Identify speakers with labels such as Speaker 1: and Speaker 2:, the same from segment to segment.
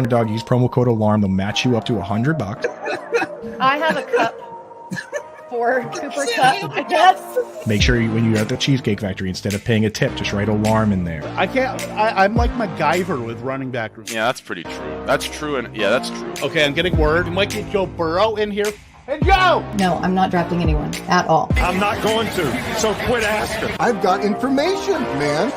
Speaker 1: Dog, use promo code alarm. They'll match you up to $100.
Speaker 2: I have a cup for Cooper Cup, I guess.
Speaker 1: Make sure when you're at the Cheesecake Factory, instead of paying a tip, just write alarm in there.
Speaker 3: I'm like MacGyver with running back.
Speaker 4: Yeah, that's pretty true. That's true, and yeah, that's true.
Speaker 3: Okay, I'm getting word. We might get Joe Burrow in here. Hey, Joe!
Speaker 2: No, I'm not drafting anyone at all.
Speaker 5: I'm not going to, so quit asking.
Speaker 6: I've got information, man.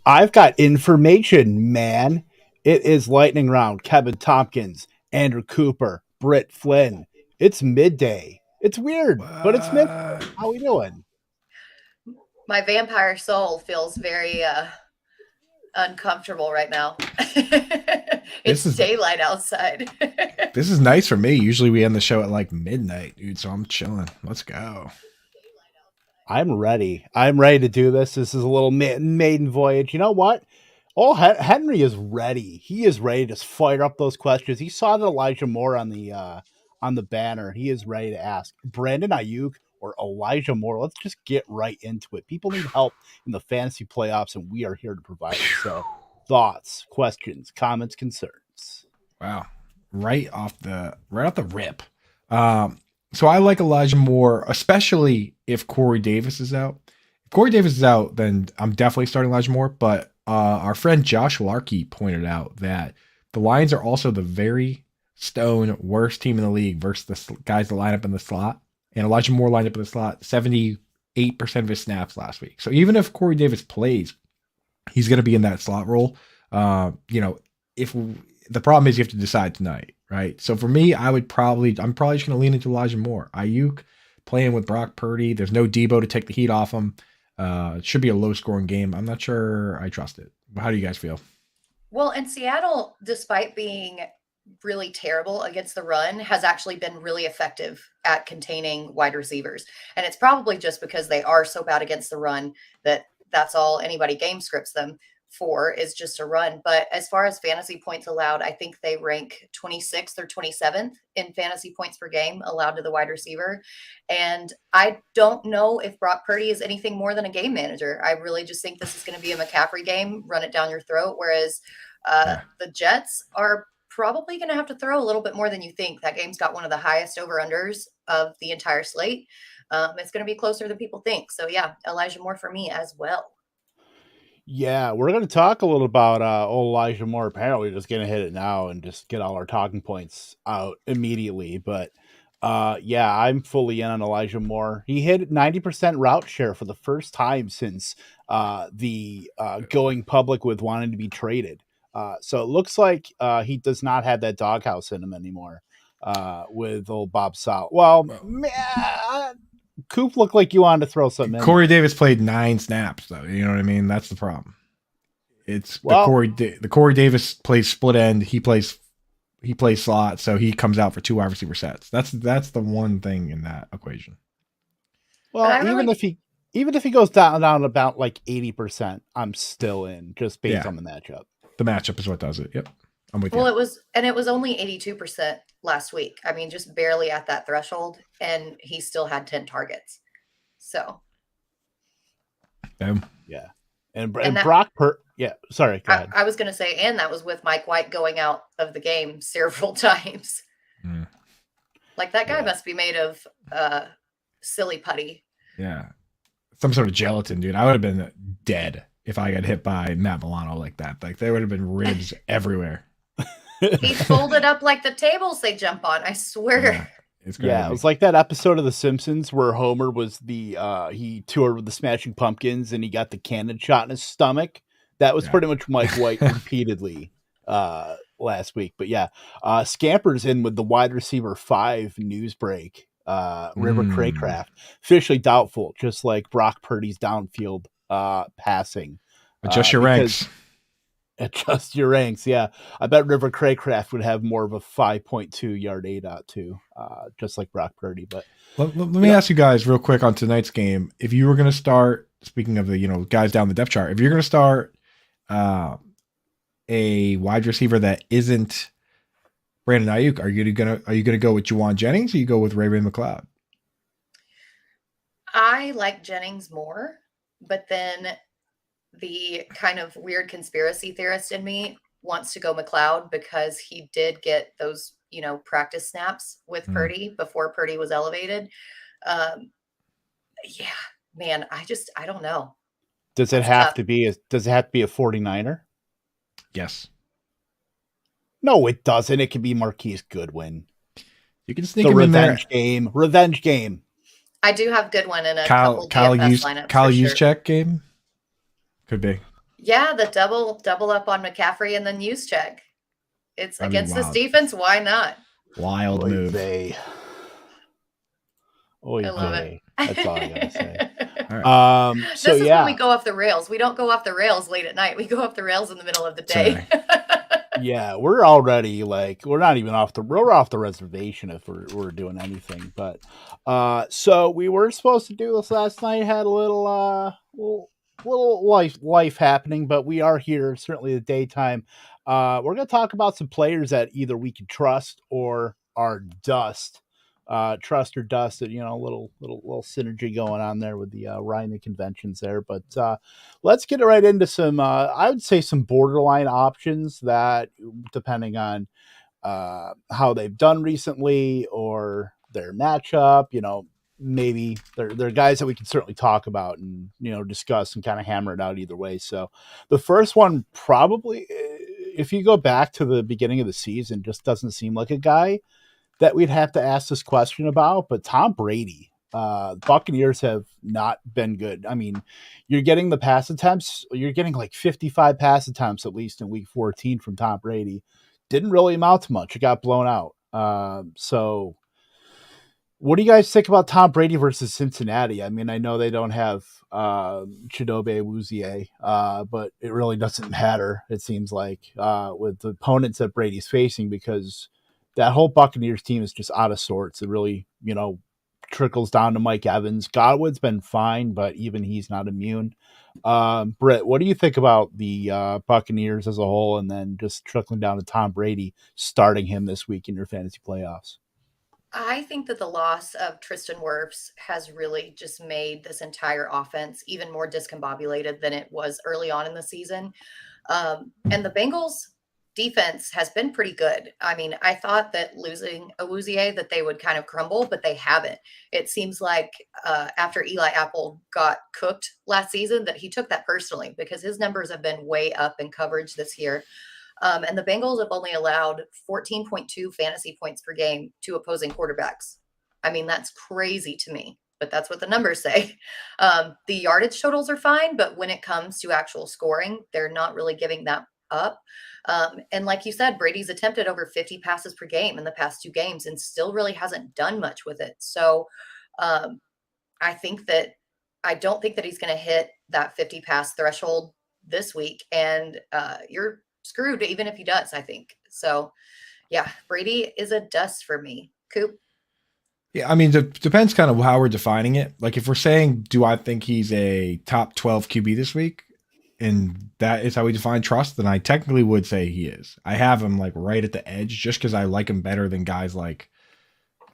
Speaker 3: I've got information, man. It is lightning round. Kevin Tompkins, Andrew Cooper, Britt Flinn. It's midday. It's weird, but it's mid. How we doing?
Speaker 2: My vampire soul feels very uncomfortable right now. It's daylight outside.
Speaker 1: This is nice for me. Usually we end the show at like midnight, dude, so I'm chilling. Let's go.
Speaker 3: I'm ready. I'm ready to do this. This is a little maiden voyage. You know what? Oh, Henry is ready. He is ready to fire up those questions. He saw that Elijah Moore on the banner. He is ready to ask Brandon Ayuk or Elijah Moore. Let's just get right into it. People need help in the fantasy playoffs, and we are here to provide it. So, thoughts, questions, comments, concerns.
Speaker 1: Wow, right off the rip. So I like Elijah Moore, especially if Corey Davis is out. If Corey Davis is out, then I'm definitely starting Elijah Moore. But our friend Josh Larkey pointed out that the Lions are also the very stone worst team in the league versus the guys that line up in the slot. And Elijah Moore lined up in the slot 78% of his snaps last week. So even if Corey Davis plays, he's going to be in that slot role. If the problem is you have to decide tonight. Right. So for me, I'm probably just going to lean into Elijah Moore. Ayuk playing with Brock Purdy. There's no Debo to take the heat off him. It should be a low scoring game. I'm not sure I trust it. How do you guys feel?
Speaker 2: Well, and Seattle, despite being really terrible against the run, has actually been really effective at containing wide receivers. And it's probably just because they are so bad against the run that's all anybody game scripts them for, is just a run. But as far as fantasy points allowed, I think they rank 26th or 27th in fantasy points per game allowed to the wide receiver. And I don't know if Brock Purdy is anything more than a game manager. I really just think this is going to be a McCaffrey game, run it down your throat. Whereas the Jets are probably going to have to throw a little bit more than you think. That game's got one of the highest over-unders of the entire slate. It's going to be closer than people think. So yeah, Elijah Moore for me as well.
Speaker 3: Yeah, we're going to talk a little about Elijah Moore. Apparently, just going to hit it now and just get all our talking points out immediately. But yeah, I'm fully in on Elijah Moore. He hit 90% route share for the first time since the going public with wanting to be traded. So it looks like he does not have that doghouse in him anymore with old Bob Sal. Well, man, Coop looked like you wanted to throw something in.
Speaker 1: Corey Davis played 9 snaps, though. You know what I mean? That's the problem. It's the Corey Davis plays split end. He plays slot, so he comes out for 2 wide receiver sets. That's the one thing in that equation.
Speaker 3: Well, even if he goes down about like 80%, I'm still in just based on the matchup.
Speaker 1: The matchup is what does it. Yep. I'm with you.
Speaker 2: Well, it was only 82% last week. I mean, just barely at that threshold, and he still had 10 targets. So,
Speaker 3: yeah, and Brock sorry, go ahead.
Speaker 2: I was going to say, and that was with Mike White going out of the game several times. Mm. Like that guy must be made of silly putty.
Speaker 1: Yeah, some sort of gelatin, dude. I would have been dead if I got hit by Matt Milano like that. Like there would have been ribs everywhere.
Speaker 2: He's folded up like the tables they jump on. I swear.
Speaker 1: Yeah, it's crazy.
Speaker 3: Yeah, it was like that episode of The Simpsons where Homer was he toured with the Smashing Pumpkins and he got the cannon shot in his stomach. That was pretty much Mike White repeatedly last week. But yeah, Scamper's in with the wide receiver 5 news break. River Craycraft officially doubtful, just like Brock Purdy's downfield passing.
Speaker 1: Adjust your ranks.
Speaker 3: Adjust your ranks, yeah. I bet River Craycraft would have more of a 5.2 yard ADOT too, just like Brock Purdy. But
Speaker 1: let me ask you guys real quick on tonight's game. If you were going to start, speaking of the guys down the depth chart, if you're going to start a wide receiver that isn't Brandon Ayuk, are you gonna go with Juwan Jennings or you go with Ray McLeod?
Speaker 2: I like Jennings more, but then the kind of weird conspiracy theorist in me wants to go McLeod because he did get those, practice snaps with Purdy before Purdy was elevated. Um, yeah, man, I don't know.
Speaker 3: Does it
Speaker 2: That's
Speaker 3: have
Speaker 2: tough.
Speaker 3: to be a 49er?
Speaker 1: Yes.
Speaker 3: No, it doesn't. It can be Marquise Goodwin.
Speaker 1: You can sneak
Speaker 3: The
Speaker 1: him in there.
Speaker 3: Revenge game.
Speaker 2: I do have Goodwin in a
Speaker 1: Kyle
Speaker 2: couple DFS lineups.
Speaker 1: Kyle
Speaker 2: for sure.
Speaker 1: Juszczyk game? Could be.
Speaker 2: Yeah, the double up on McCaffrey and then Juszczyk. It's
Speaker 1: That'd be
Speaker 2: against this
Speaker 1: wild.
Speaker 2: defense. Why not?
Speaker 1: Wild
Speaker 3: Oy
Speaker 1: move.
Speaker 3: vey. Oy
Speaker 2: I love
Speaker 3: vey.
Speaker 2: it.
Speaker 3: That's all I gotta say.
Speaker 1: All right.
Speaker 3: So
Speaker 2: This is
Speaker 3: yeah,
Speaker 2: when we go off the rails. We don't go off the rails late at night. We go off the rails in the middle of the day.
Speaker 3: yeah, we're already we're not even we're off the reservation if we're doing anything. But so we were supposed to do this last night. Had a little life happening, but we are here. Certainly the daytime. We're gonna talk about some players that either we can trust or are dust. Trust or dust, a little synergy going on there with the rhyming conventions there. But let's get right into some, I would say, some borderline options that, depending on how they've done recently or their matchup, maybe they're guys that we can certainly talk about and discuss and kind of hammer it out either way. So the first one, probably, if you go back to the beginning of the season, just doesn't seem like a guy that we'd have to ask this question about, but Tom Brady. Buccaneers have not been good. I mean, you're getting the pass attempts. You're getting like 55 pass attempts, at least in week 14 from Tom Brady. Didn't really amount to much. It got blown out. So what do you guys think about Tom Brady versus Cincinnati? I mean, I know they don't have Chidobe Awuzie, but it really doesn't matter, it seems like, with the opponents that Brady's facing, because that whole Buccaneers team is just out of sorts. It really, trickles down to Mike Evans. Godwin's been fine, but even he's not immune. Britt, what do you think about the Buccaneers as a whole, and then just trickling down to Tom Brady, starting him this week in your fantasy playoffs?
Speaker 2: I think that the loss of Tristan Wirfs has really just made this entire offense even more discombobulated than it was early on in the season. And the Bengals defense has been pretty good. I mean, I thought that losing Awuzie that they would kind of crumble, but they haven't. It seems like after Eli Apple got cooked last season that he took that personally because his numbers have been way up in coverage this year. And the Bengals have only allowed 14.2 fantasy points per game to opposing quarterbacks. I mean, that's crazy to me, but that's what the numbers say. The yardage totals are fine, but when it comes to actual scoring, they're not really giving that up. And like you said, Brady's attempted over 50 passes per game in the past 2 games and still really hasn't done much with it. So I don't think that he's going to hit that 50 pass threshold this week. And you're screwed even if he does, I think. So yeah, Brady is a dust for me. Coop?
Speaker 1: Yeah, I mean, it depends kind of how we're defining it. Like if we're saying, do I think he's a top 12 QB this week? And that is how we define trust, then I technically would say he is. I have him like right at the edge just because I like him better than guys like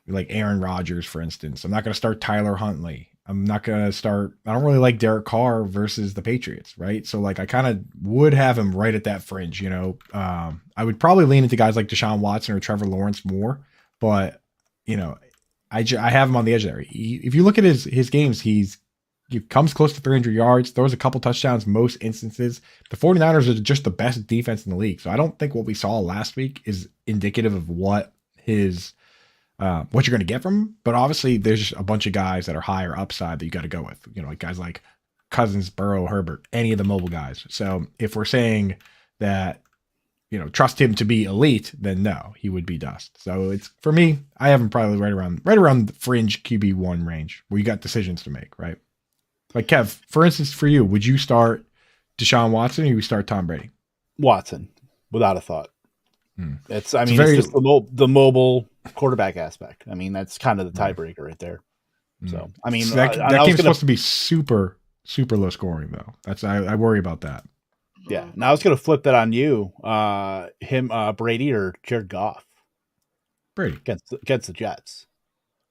Speaker 1: Aaron Rodgers, for instance. I'm not going to start Tyler Huntley. I don't really like Derek Carr versus the Patriots, right? So like I kind of would have him right at that fringe, I would probably lean into guys like Deshaun Watson or Trevor Lawrence more, but I have him on the edge there. If you look at his games, he comes close to 300 yards, throws a couple touchdowns most instances. The 49ers are just the best defense in the league. So I don't think what we saw last week is indicative of what you're going to get from him. But obviously there's just a bunch of guys that are higher upside that you got to go with, like guys like Cousins, Burrow, Herbert, any of the mobile guys. So if we're saying that, trust him to be elite, then no, he would be dust. So it's, for me, I have him probably right around the fringe QB1 range where you got decisions to make, right? Like Kev, for instance, for you, would you start Deshaun Watson or you start Tom Brady?
Speaker 3: Watson, without a thought. It's just the mobile quarterback aspect. I mean, that's kind of the tiebreaker right there. So, I mean,
Speaker 1: so that game's supposed to be super, super low scoring though. I worry about that.
Speaker 3: Yeah. Now I was going to flip that on you. Brady or Jared Goff?
Speaker 1: Brady
Speaker 3: against the Jets.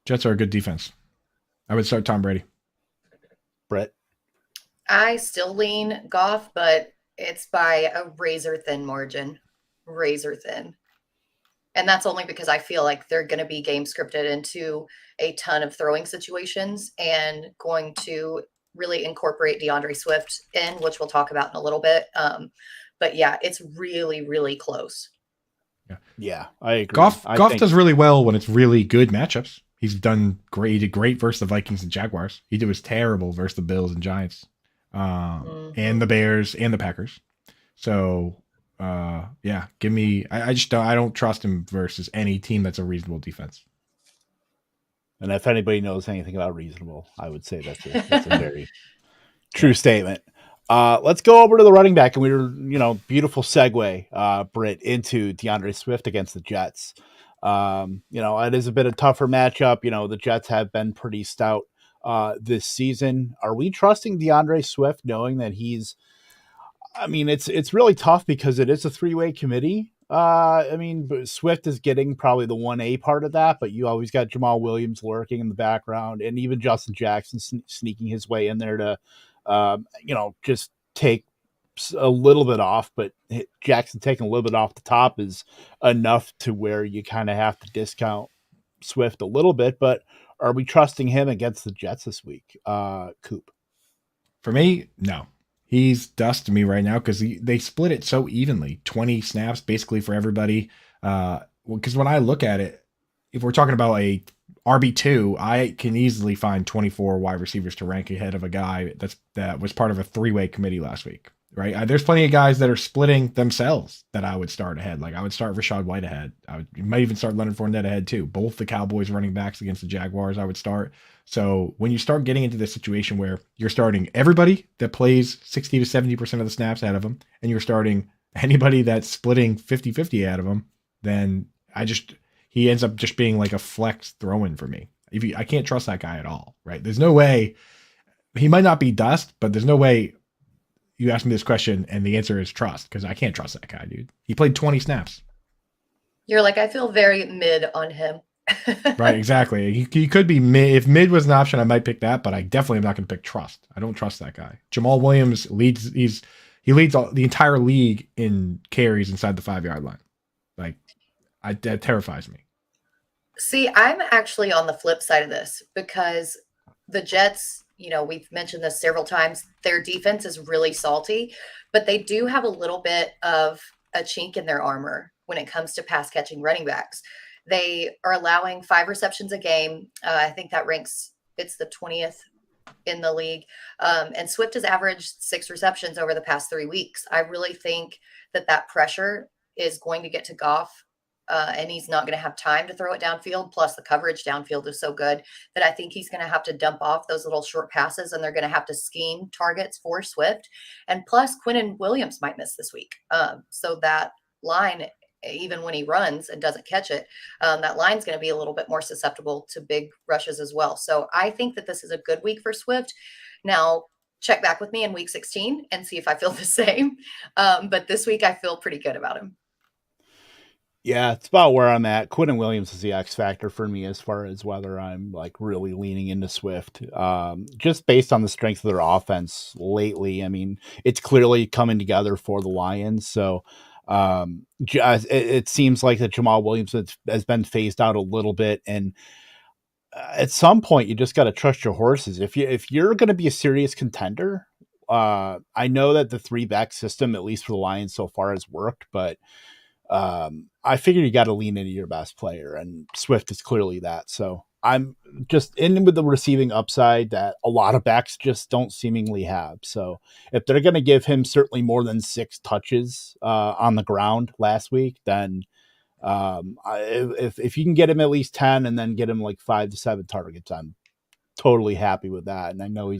Speaker 1: Jets are a good defense. I would start Tom Brady.
Speaker 3: Britt?
Speaker 2: I still lean Goff, but it's by a razor thin margin. Razor thin. And that's only because I feel like they're going to be game scripted into a ton of throwing situations and going to really incorporate DeAndre Swift in, which we'll talk about in a little bit. But yeah, it's really, really close.
Speaker 3: Yeah, I agree.
Speaker 1: Goff
Speaker 3: I think
Speaker 1: does really well when it's really good matchups. He's done great. He did great versus the Vikings and Jaguars. He was terrible versus the Bills and Giants, and the Bears and the Packers. So, yeah, give me. I just don't. I don't trust him versus any team that's a reasonable defense.
Speaker 3: And if anybody knows anything about reasonable, I would say that's a very true statement. Let's go over to the running back, and we were, beautiful segue, Britt, into DeAndre Swift against the Jets. It is a bit of tougher matchup. The Jets have been pretty stout this season. Are we trusting DeAndre Swift knowing that he's, it's really tough because it is a 3-way committee. But Swift is getting probably the 1A part of that, but you always got Jamal Williams lurking in the background, and even Justin Jackson sneaking his way in there to, just take a little bit off. But Jackson taking a little bit off the top is enough to where you kind of have to discount Swift a little bit. But are we trusting him against the Jets this week? Coop?
Speaker 1: For me, no. He's dust to me right now because they split it so evenly, 20 snaps basically for everybody. Because when I look at it, if we're talking about a RB2, I can easily find 24 wide receivers to rank ahead of a guy that was part of a 3-way committee last week, right? There's plenty of guys that are splitting themselves that I would start ahead. Like I would start Rachaad White ahead. You might even start Leonard Fournette ahead too. Both the Cowboys running backs against the Jaguars, I would start. So when you start getting into this situation where you're starting everybody that plays 60 to 70% of the snaps out of them, and you're starting anybody that's splitting 50-50 out of them, then he ends up just being like a flex throw-in for me. I can't trust that guy at all, right? There's no way. He might not be dust, but there's no way you ask me this question and the answer is trust, because I can't trust that guy, dude. He played 20 snaps.
Speaker 2: You're like, I feel very mid on him.
Speaker 1: Right, exactly. He could be mid. If mid was an option, I might pick that, but I definitely am not going to pick trust. I don't trust that guy. Jamal Williams leads. He leads the entire league in carries inside the 5-yard line. Like, that terrifies me.
Speaker 2: See, I'm actually on the flip side of this because the Jets, we've mentioned this several times, their defense is really salty, but they do have a little bit of a chink in their armor when it comes to pass catching running backs. They are allowing 5 receptions a game. I think that it's the 20th in the league. And Swift has averaged 6 receptions over the past 3 weeks. I really think that pressure is going to get to Goff, and he's not going to have time to throw it downfield. Plus the coverage downfield is so good that I think he's going to have to dump off those little short passes, and they're going to have to scheme targets for Swift. And plus Quinnen Williams might miss this week. So that line, even when he runs and doesn't catch it, that line's going to be a little bit more susceptible to big rushes as well. So I think that this is a good week for Swift. Now, check back with me in week 16 and see if I feel the same. But this week I feel pretty good about him.
Speaker 3: Yeah, it's about where I'm at. Quinnen Williams is the X factor for me as far as whether I'm like really leaning into Swift. Just based on the strength of their offense lately. It's clearly coming together for the Lions. So it seems like that Jamal Williams has been phased out a little bit, and at some point you just got to trust your horses. If you're going to be a serious contender, I know that the 3-back system, at least for the Lions so far, has worked, but I figure you got to lean into your best player, and Swift is clearly that. So I'm just in with the receiving upside that a lot of backs just don't seemingly have. So if they're going to give him certainly more than 6 touches on the ground last week, then if you can get him at least 10 and then get him like 5 to 7 targets, I'm totally happy with that. And I know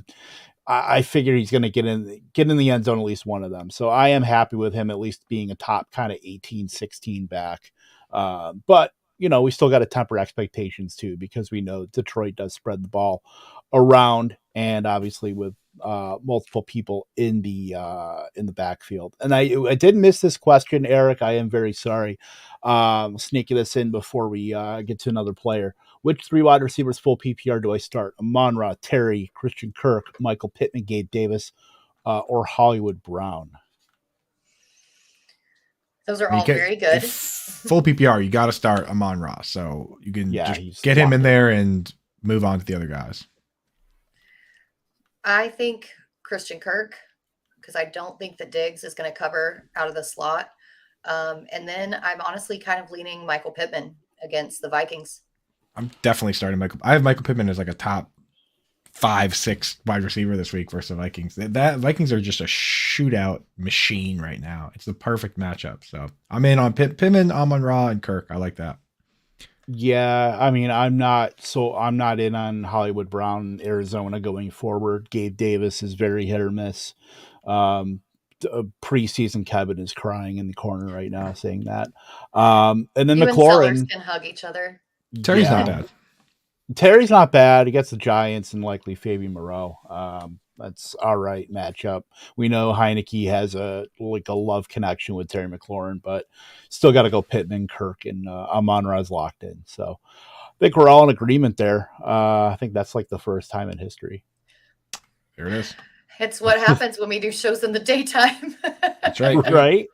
Speaker 3: I figure he's going to get in the end zone, at least one of them. So I am happy with him at least being a top kind of 18, 16 back. But we still got to temper expectations too, because we know Detroit does spread the ball around, and obviously with multiple people in the backfield. And I did miss this question, Eric. I am very sorry. Sneaking this in before we get to another player. Which 3 wide receivers full PPR do I start? Amon-Ra, Terry, Christian Kirk, Michael Pittman, Gabe Davis, or Hollywood Brown?
Speaker 2: Those are
Speaker 1: I mean,
Speaker 2: all very good.
Speaker 1: full PPR, you got to start Amon-Ra. So you can
Speaker 3: Yeah,
Speaker 1: just
Speaker 3: he's
Speaker 1: get him
Speaker 3: locked
Speaker 1: in
Speaker 3: in.
Speaker 1: there and move on to the other guys.
Speaker 2: I think Christian Kirk, because I don't think that Diggs is going to cover out of the slot. And then I'm honestly kind of leaning Michael Pittman against the Vikings.
Speaker 1: I'm definitely starting Michael. I have Michael Pittman as like a top 5-6 wide receiver this week versus the Vikings. That Vikings are just a shootout machine right now. It's the perfect matchup. So I'm in on Pittman, Amon-Ra, and Kirk. I like that.
Speaker 3: Yeah, I mean, I'm not in on Hollywood Brown, Arizona going forward. Gabe Davis is very hit or miss. Preseason Kevin is crying in the corner right now saying that. And then
Speaker 2: You and Sellers
Speaker 3: McLaurin.
Speaker 2: can hug each other.
Speaker 1: Terry's
Speaker 3: Yeah.
Speaker 1: not bad.
Speaker 3: Terry's not bad. He gets the Giants and likely Fabian Moreau. That's all right matchup. We know Heineke has a love connection with Terry McLaurin, but still got to go Pittman, Kirk, and Amon-Ra's locked in. So I think we're all in agreement there. I think that's like the first time in history.
Speaker 1: There it is.
Speaker 2: It's what happens when we do shows in the daytime.
Speaker 1: That's right.
Speaker 3: Right?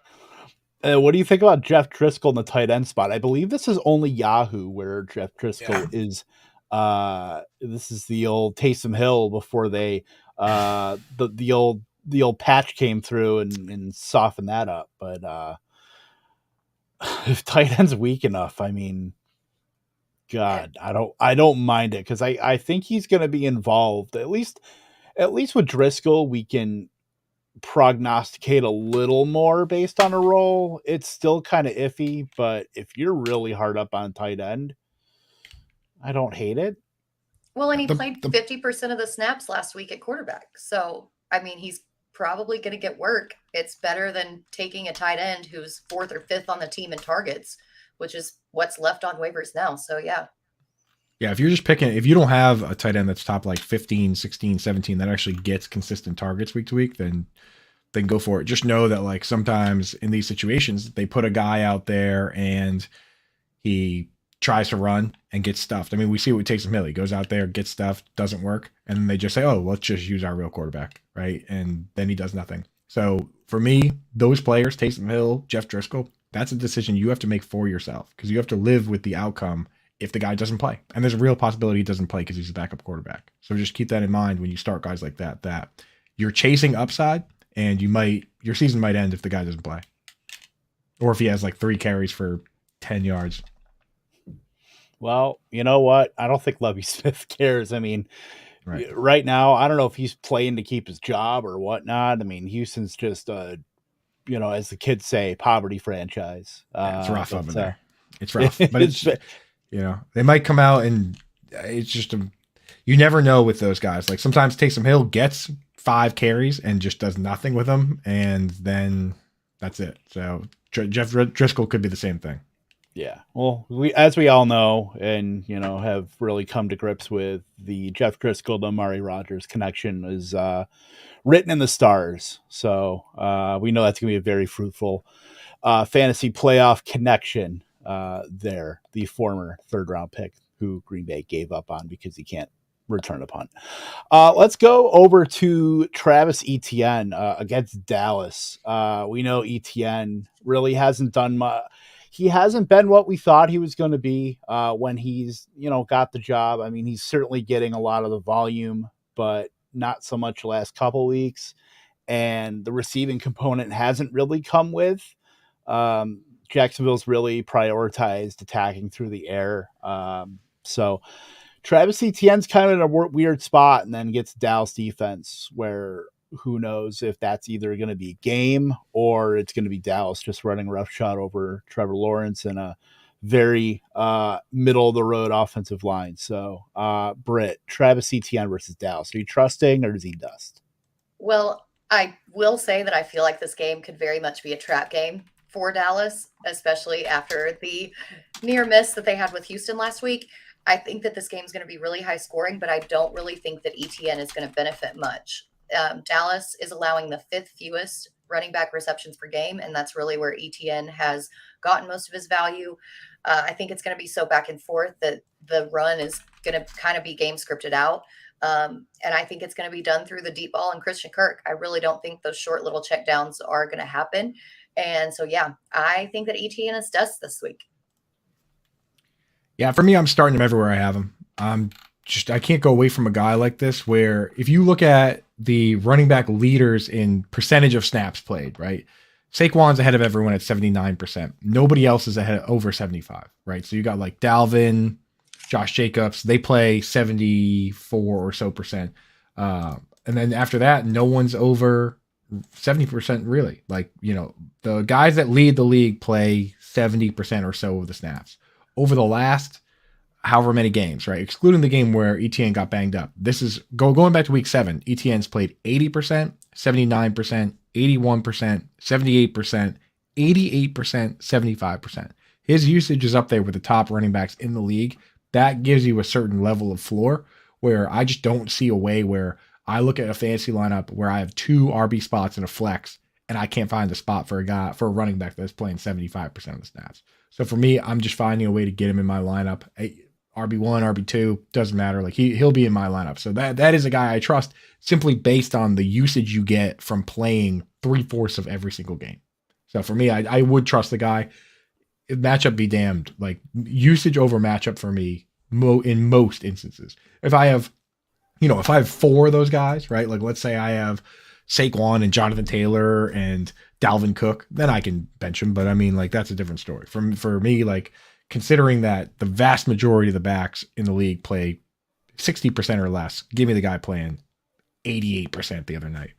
Speaker 3: What do you think about Jeff Driscoll in the tight end spot? I believe this is only Yahoo where Jeff Driscoll is. This is the old Taysom Hill before they the old patch came through and softened that up. But if tight end's weak enough, I mean, God, I don't mind it because I think he's going to be involved at least with Driscoll. We can prognosticate a little more based on a role. It's still kind of iffy, but if you're really hard up on tight end, I don't hate it.
Speaker 2: Well, and he played 50% of the snaps last week at quarterback. So, I mean, he's probably going to get work. It's better than taking a tight end who's 4th or 5th on the team in targets, which is what's left on waivers now. So, yeah.
Speaker 1: Yeah, if you're just picking, if you don't have a tight end that's top like 15, 16, 17 that actually gets consistent targets week to week, then go for it. Just know that like sometimes in these situations, they put a guy out there and he tries to run and gets stuffed. I mean, we see what Taysom Hill. He goes out there, gets stuffed, doesn't work, and then they just say, "Oh, let's just use our real quarterback," right? And then he does nothing. So for me, those players, Taysom Hill, Jeff Driscoll, that's a decision you have to make for yourself because you have to live with the outcome if the guy doesn't play. And there's a real possibility he doesn't play because he's a backup quarterback. So just keep that in mind when you start guys like that. That you're chasing upside, and your season might end if the guy doesn't play, or if he has like 3 carries for 10 yards.
Speaker 3: Well, you know what? I don't think Lovie Smith cares. I mean, right now, I don't know if he's playing to keep his job or whatnot. I mean, Houston's just as the kids say, poverty franchise.
Speaker 1: Yeah, it's rough over there. It's rough, but it's they might come out and it's just you never know with those guys. Like sometimes Taysom Hill gets 5 carries and just does nothing with them, and then that's it. So Jeff Driscoll could be the same thing.
Speaker 3: Yeah. Well, as we all know, and have really come to grips with, the Jeff Driscoll to Amari Rodgers connection is written in the stars. So we know that's going to be a very fruitful fantasy playoff connection there. The former 3rd round pick who Green Bay gave up on because he can't return a punt. Let's go over to Travis Etienne against Dallas. We know Etienne really hasn't done much. He hasn't been what we thought he was going to be when he's, got the job. I mean, he's certainly getting a lot of the volume, but not so much the last couple of weeks. And the receiving component hasn't really come with. Jacksonville's really prioritized attacking through the air. So Travis Etienne's kind of in a weird spot, and then gets Dallas defense where who knows if that's either going to be game or it's going to be Dallas just running roughshod over Trevor Lawrence and a very middle of the road offensive line. So Britt, Travis Etienne versus Dallas. Are you trusting or does he dust?
Speaker 2: Well, I will say that I feel like this game could very much be a trap game for Dallas, especially after the near miss that they had with Houston last week. I think that this game is going to be really high scoring, but I don't really think that Etienne is going to benefit much. Dallas is allowing the 5th fewest running back receptions per game, and that's really where Etienne has gotten most of his value. I think it's going to be so back and forth that the run is going to kind of be game scripted out. And I think it's going to be done through the deep ball and Christian Kirk. I really don't think those short little check downs are going to happen. And so, yeah, I think that ETN is dust this week.
Speaker 1: Yeah, for me, I'm starting him everywhere I have him. I can't go away from a guy like this where if you look at the running back leaders in percentage of snaps played, right? Saquon's ahead of everyone at 79%. Nobody else is ahead over 75, right? So you got like Dalvin, Josh Jacobs, they play 74 or so percent. And then after that, no one's over 70% really. Like, the guys that lead the league play 70% or so of the snaps over the last however many games, right? Excluding the game where ETN got banged up. This is going back to week 7. ETN's played 80%, 79%, 81%, 78%, 88%, 75%. His usage is up there with the top running backs in the league. That gives you a certain level of floor where I just don't see a way where I look at a fantasy lineup where I have 2 RB spots and a flex and I can't find a spot for a running back that's playing 75% of the snaps. So for me, I'm just finding a way to get him in my lineup. RB1, RB2, doesn't matter. Like he'll be in my lineup. So that is a guy I trust simply based on the usage you get from playing 3/4 of every single game. So for me, I would trust the guy. Matchup be damned. Like usage over matchup for me in most instances. If I have 4 of those guys, right? Like let's say I have Saquon and Jonathan Taylor and Dalvin Cook, then I can bench him. But I mean, like that's a different story. For me, like considering that the vast majority of the backs in the league play 60% or less, give me the guy playing 88% the other night.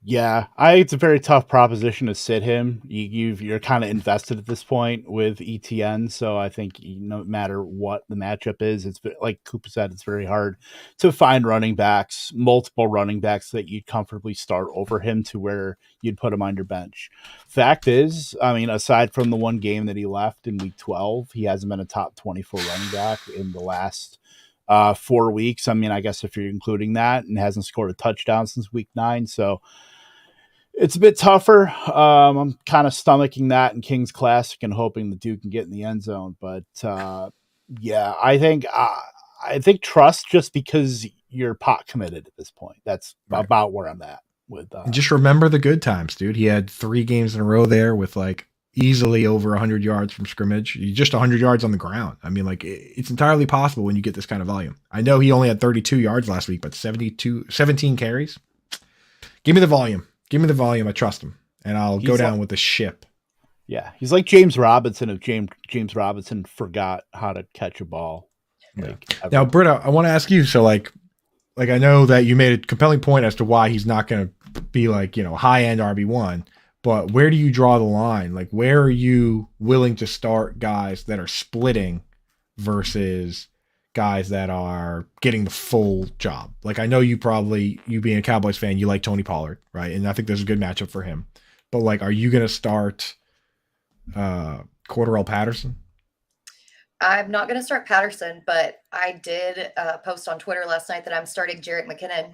Speaker 3: Yeah, it's a very tough proposition to sit him. You're kind of invested at this point with ETN, so I think no matter what the matchup is, it's like Cooper said, it's very hard to find multiple running backs that you'd comfortably start over him to where you'd put him on your bench. Fact is, I mean, aside from the one game that he left in week 12, he hasn't been a top 24 running back in the last 4 weeks. I mean, I guess if you're including that, and hasn't scored a touchdown since week 9. So it's a bit tougher. I'm kind of stomaching that in King's Classic and hoping the Duke can get in the end zone. But yeah, I think trust just because you're pot committed at this point. That's right. About where I'm at with.
Speaker 1: Just remember the good times, dude. He had 3 games in a row there with like easily over 100 yards from scrimmage, just 100 yards on the ground. I mean, like it's entirely possible when you get this kind of volume. I know he only had 32 yards last week, but 17 carries. Give me the volume. Give me the volume. I trust him, and I'll go down with the ship.
Speaker 3: Yeah, he's like James Robinson if James Robinson forgot how to catch a ball.
Speaker 1: Yeah. Now, Britt, I want to ask you. So, like I know that you made a compelling point as to why he's not going to be like high end RB1. But where do you draw the line? Like, where are you willing to start guys that are splitting versus guys that are getting the full job? Like, I know you being a Cowboys fan, you like Tony Pollard, right? And I think there's a good matchup for him. But, like, are you going to start Cordarrelle Patterson?
Speaker 2: I'm not going to start Patterson, but I did post on Twitter last night that I'm starting Jerick McKinnon.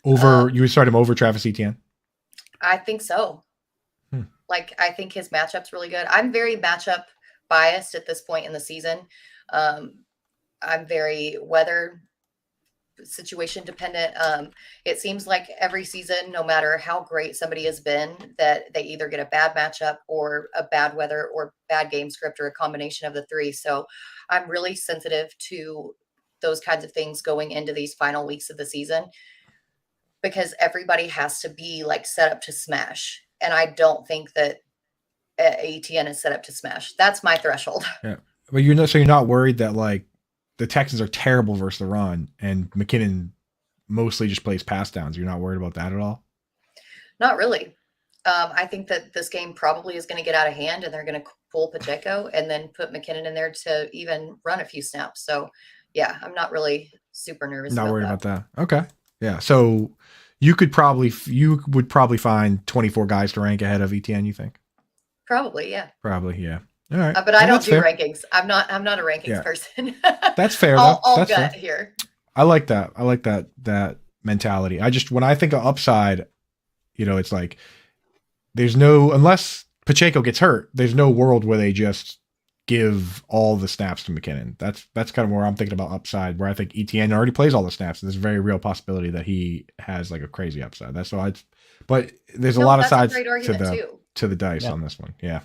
Speaker 2: You would start him over Travis Etienne? I think so. Like, I think his matchup's really good. I'm very matchup biased at this point in the season. I'm very weather situation dependent. It seems like every season, no matter how great somebody has been, that they either get a bad matchup or a bad weather or bad game script or a combination of the 3. So I'm really sensitive to those kinds of things going into these final weeks of the season because everybody has to be like set up to smash. And I don't think that ATN is set up to smash. That's my threshold.
Speaker 1: Yeah. But you're not worried that like the Texans are terrible versus the run and McKinnon mostly just plays pass downs. You're not worried about that at all?
Speaker 2: Not really. I think that this game probably is going to get out of hand and they're going to pull Pacheco and then put McKinnon in there to even run a few snaps. So yeah, I'm not really super nervous.
Speaker 1: Not worried about that. Okay. Yeah. So you would probably find 24 guys to rank ahead of ETN, you think?
Speaker 2: Probably, yeah.
Speaker 1: Probably, yeah. All right.
Speaker 2: But I don't do rankings. I'm not a rankings person.
Speaker 1: That's fair.
Speaker 2: I'll
Speaker 1: That's
Speaker 2: gut
Speaker 1: fair.
Speaker 2: here.
Speaker 1: I like that. I like that mentality. When I think of upside, it's like unless Pacheco gets hurt, there's no world where they just give all the snaps to McKinnon. That's kind of where I'm thinking about upside, where I think ETN already plays all the snaps. There's a very real possibility that he has like a crazy upside. That's why. But there's a lot of sides to the dice on this one. Yeah.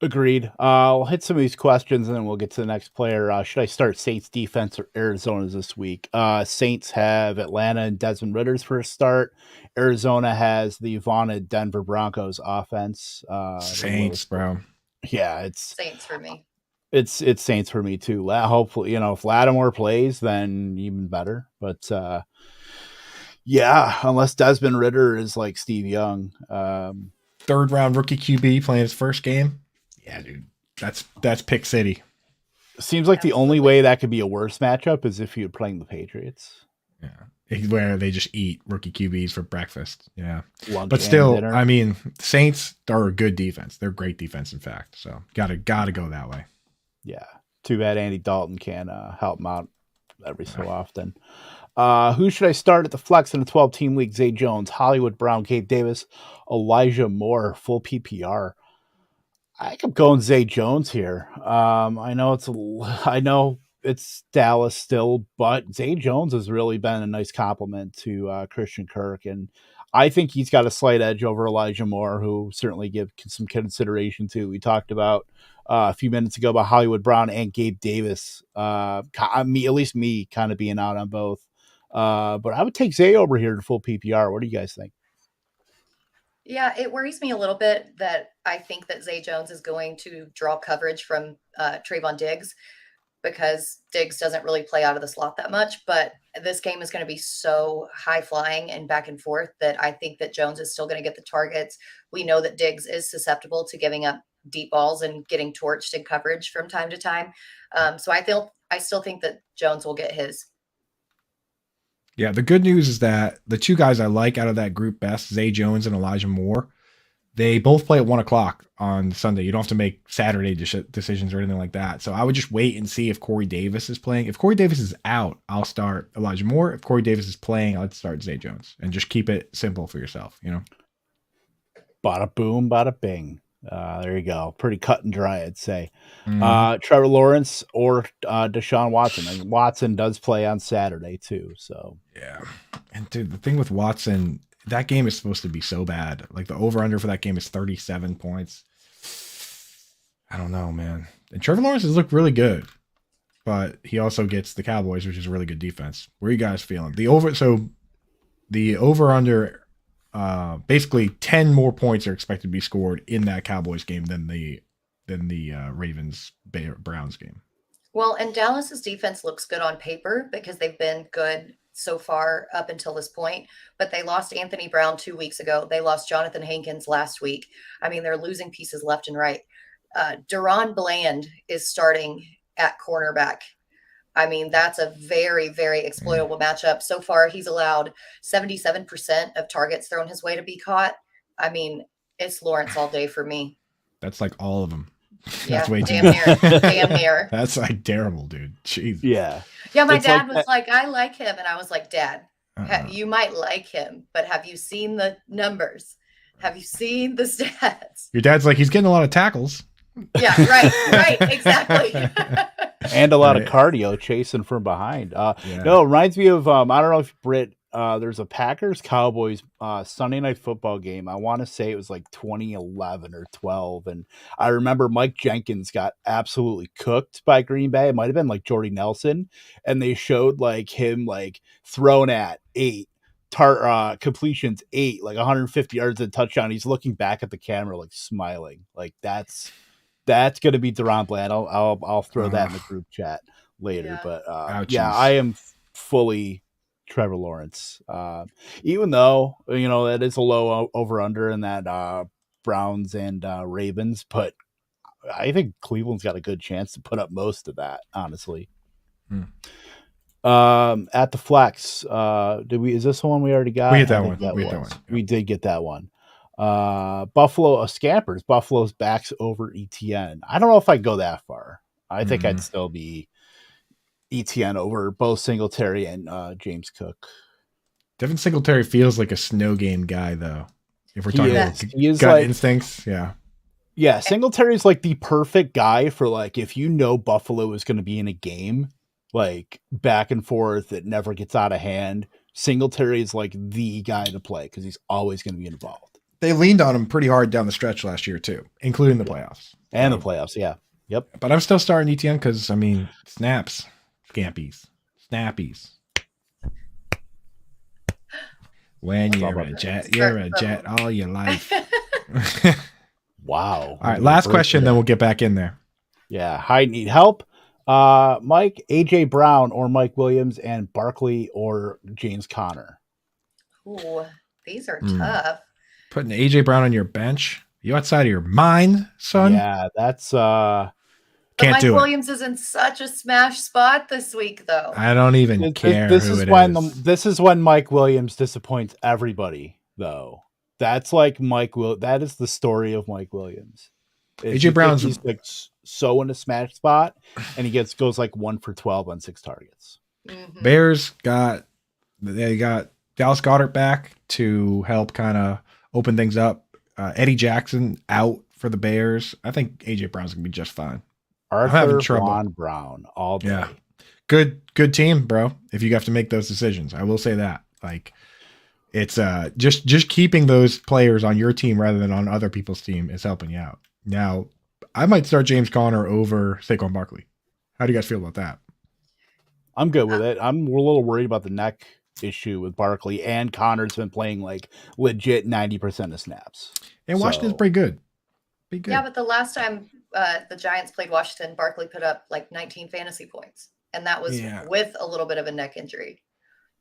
Speaker 3: Agreed. I'll hit some of these questions and then we'll get to the next player. Should I start Saints defense or Arizona's this week? Saints have Atlanta and Desmond Ritter's first start. Arizona has the vaunted Denver Broncos offense.
Speaker 1: Saints, bro.
Speaker 3: Yeah, it's
Speaker 2: Saints for me.
Speaker 3: It's Saints for me too. Hopefully, if Lattimore plays, then even better. But yeah, unless Desmond Ritter is like Steve Young,
Speaker 1: 3rd round rookie QB playing his first game. Yeah, dude, that's pick city.
Speaker 3: Seems like the only way that could be a worse matchup is if you're playing the Patriots.
Speaker 1: Yeah, where they just eat rookie QBs for breakfast. Yeah,
Speaker 3: Lunch
Speaker 1: but still,
Speaker 3: dinner.
Speaker 1: I mean, Saints are a good defense. They're great defense, in fact. So gotta go that way.
Speaker 3: Yeah, too bad Andy Dalton can help them out every so often. Who should I start at the flex in a 12-team league? Zay Jones, Hollywood Brown, Gabe Davis, Elijah Moore, full PPR. I kept going Zay Jones here. I know it's Dallas still, but Zay Jones has really been a nice compliment to Christian Kirk, and I think he's got a slight edge over Elijah Moore, who certainly give some consideration to. We talked about a few minutes ago about Hollywood Brown and Gabe Davis. At least me, kind of being out on both. But I would take Zay over here to full PPR. What do you guys think?
Speaker 2: Yeah, it worries me a little bit that I think that Zay Jones is going to draw coverage from Trayvon Diggs, because Diggs doesn't really play out of the slot that much. But this game is going to be so high flying and back and forth that I think that Jones is still going to get the targets. We know that Diggs is susceptible to giving up deep balls and getting torched in coverage from time to time. So I still think that Jones will get his.
Speaker 1: Yeah, the good news is that the two guys I like out of that group best, Zay Jones and Elijah Moore, they both play at 1:00 on Sunday. You don't have to make Saturday decisions or anything like that. So I would just wait and see if Corey Davis is playing. If Corey Davis is out, I'll start Elijah Moore. If Corey Davis is playing, I'd start Zay Jones, and just keep it simple for yourself.
Speaker 3: Bada boom, bada bing. There you go. Pretty cut and dry, I'd say. Trevor Lawrence or Deshaun Watson. And Watson does play on Saturday too. So
Speaker 1: yeah. And dude, the thing with Watson, that game is supposed to be so bad. Like the over-under for that game is 37 points. I don't know, man. And Trevor Lawrence has looked really good, but he also gets the Cowboys, which is a really good defense. Where are you guys feeling? The over-under, basically 10 more points are expected to be scored in that Cowboys game than the Ravens Browns game.
Speaker 2: Well, and Dallas's defense looks good on paper because they've been good so far up until this point, but they lost Anthony Brown 2 weeks ago. They lost Jonathan Hankins last week. I mean, they're losing pieces left and right. Deron Bland is starting at cornerback. I mean, that's a very, very exploitable matchup. So far, he's allowed 77% of targets thrown his way to be caught. I mean, it's Lawrence all day for me.
Speaker 1: That's like all of them.
Speaker 2: Yeah,
Speaker 1: That's way too
Speaker 2: damn near.
Speaker 1: That's like terrible, dude. Jeez.
Speaker 3: yeah.
Speaker 2: Yeah, my dad was like, I like him. And I was like, Dad,
Speaker 1: Uh-uh.
Speaker 2: you might like him, but have you seen the numbers? Have you seen the stats?
Speaker 1: Your dad's like, he's getting a lot of tackles.
Speaker 2: Yeah, right, exactly.
Speaker 3: And a lot of
Speaker 1: Right.
Speaker 3: cardio chasing from behind.
Speaker 1: Yeah.
Speaker 3: No, it reminds me of, I don't know if Britt, there's a Packers Cowboys Sunday night football game. I want to say it was like 2011 or 12. And I remember Mike Jenkins got absolutely cooked by Green Bay. It might have been like Jordy Nelson. And they showed like him like thrown at 8. Completions 8, like 150 yards and touchdown. He's looking back at the camera like smiling. Like that's gonna be Deron Bland. I'll throw that in the group chat later.
Speaker 2: Yeah.
Speaker 3: But
Speaker 1: Ouchies.
Speaker 3: yeah, I am fully Trevor Lawrence. Even though that is a low over under in that Browns and Ravens, but I think Cleveland's got a good chance to put up most of that, honestly. At the flex, is this one we already got?
Speaker 1: We hit that
Speaker 3: I think
Speaker 1: one.
Speaker 3: We did get that one. Buffalo Scampers. Buffalo's backs over ETN. I don't know if I'd go that far. I think I'd still be ETN over both Singletary and James Cook.
Speaker 1: Devin Singletary feels like a snow game guy, though. If we're talking about
Speaker 3: He is
Speaker 1: gut
Speaker 3: like,
Speaker 1: instincts, yeah.
Speaker 3: Yeah, Singletary's like the perfect guy for like if you know Buffalo is going to be in a game, like back and forth, it never gets out of hand. Singletary is like the guy to play because he's always going to be involved.
Speaker 1: They leaned on him pretty hard down the stretch last year too, including the playoffs.
Speaker 3: And
Speaker 1: So-
Speaker 3: the playoffs, yeah. Yep.
Speaker 1: But I'm still starting ETN because, I mean, snaps, scampies, snappies. When
Speaker 3: Love
Speaker 1: you're
Speaker 3: it.
Speaker 1: a jet, you're a jet all your life.
Speaker 3: Wow.
Speaker 1: All right, last question, then we'll get back in there.
Speaker 3: Yeah, Hyde need help. Mike, AJ Brown or Mike Williams, and Barkley or James Conner.
Speaker 2: Ooh, these are
Speaker 1: Hmm.
Speaker 2: tough.
Speaker 1: Putting AJ Brown on your bench, you outside of your mind, son?
Speaker 3: Yeah, that's
Speaker 2: But
Speaker 1: Can't
Speaker 2: Mike
Speaker 1: do
Speaker 2: Williams is in such a smash spot this week, though.
Speaker 1: it. I don't even care
Speaker 3: this
Speaker 1: who
Speaker 3: is
Speaker 1: it
Speaker 3: when
Speaker 1: is.
Speaker 3: this is when Mike Williams disappoints everybody, though. That's like that is the story of Mike Williams.
Speaker 1: AJ Brown's-
Speaker 3: he's like so in a smash spot, and he goes like 1 for 12 on 6 targets.
Speaker 2: Mhm.
Speaker 1: Bears got Dallas Goedert back to help kind of open things up. Eddie Jackson out for the Bears. I think AJ Brown's gonna be just fine. having
Speaker 3: Arthur
Speaker 1: trouble.
Speaker 3: Von Brown all day.
Speaker 1: Yeah. Good team, bro. If you have to make those decisions, I will say that. Like, it's just keeping those players on your team rather than on other people's team is helping you out. Now, I might start James Conner over Saquon Barkley. How do you guys feel about that?
Speaker 3: I'm good with it. I'm a little worried about the neck issue with Barkley, and Connor's been playing like legit 90% of snaps.
Speaker 1: And Washington's
Speaker 3: So-
Speaker 1: pretty good. Pretty good.
Speaker 2: Yeah, but the last time the Giants played Washington, Barkley put up like 19 fantasy points, and that was
Speaker 1: Yeah.
Speaker 2: with a little bit of a neck injury.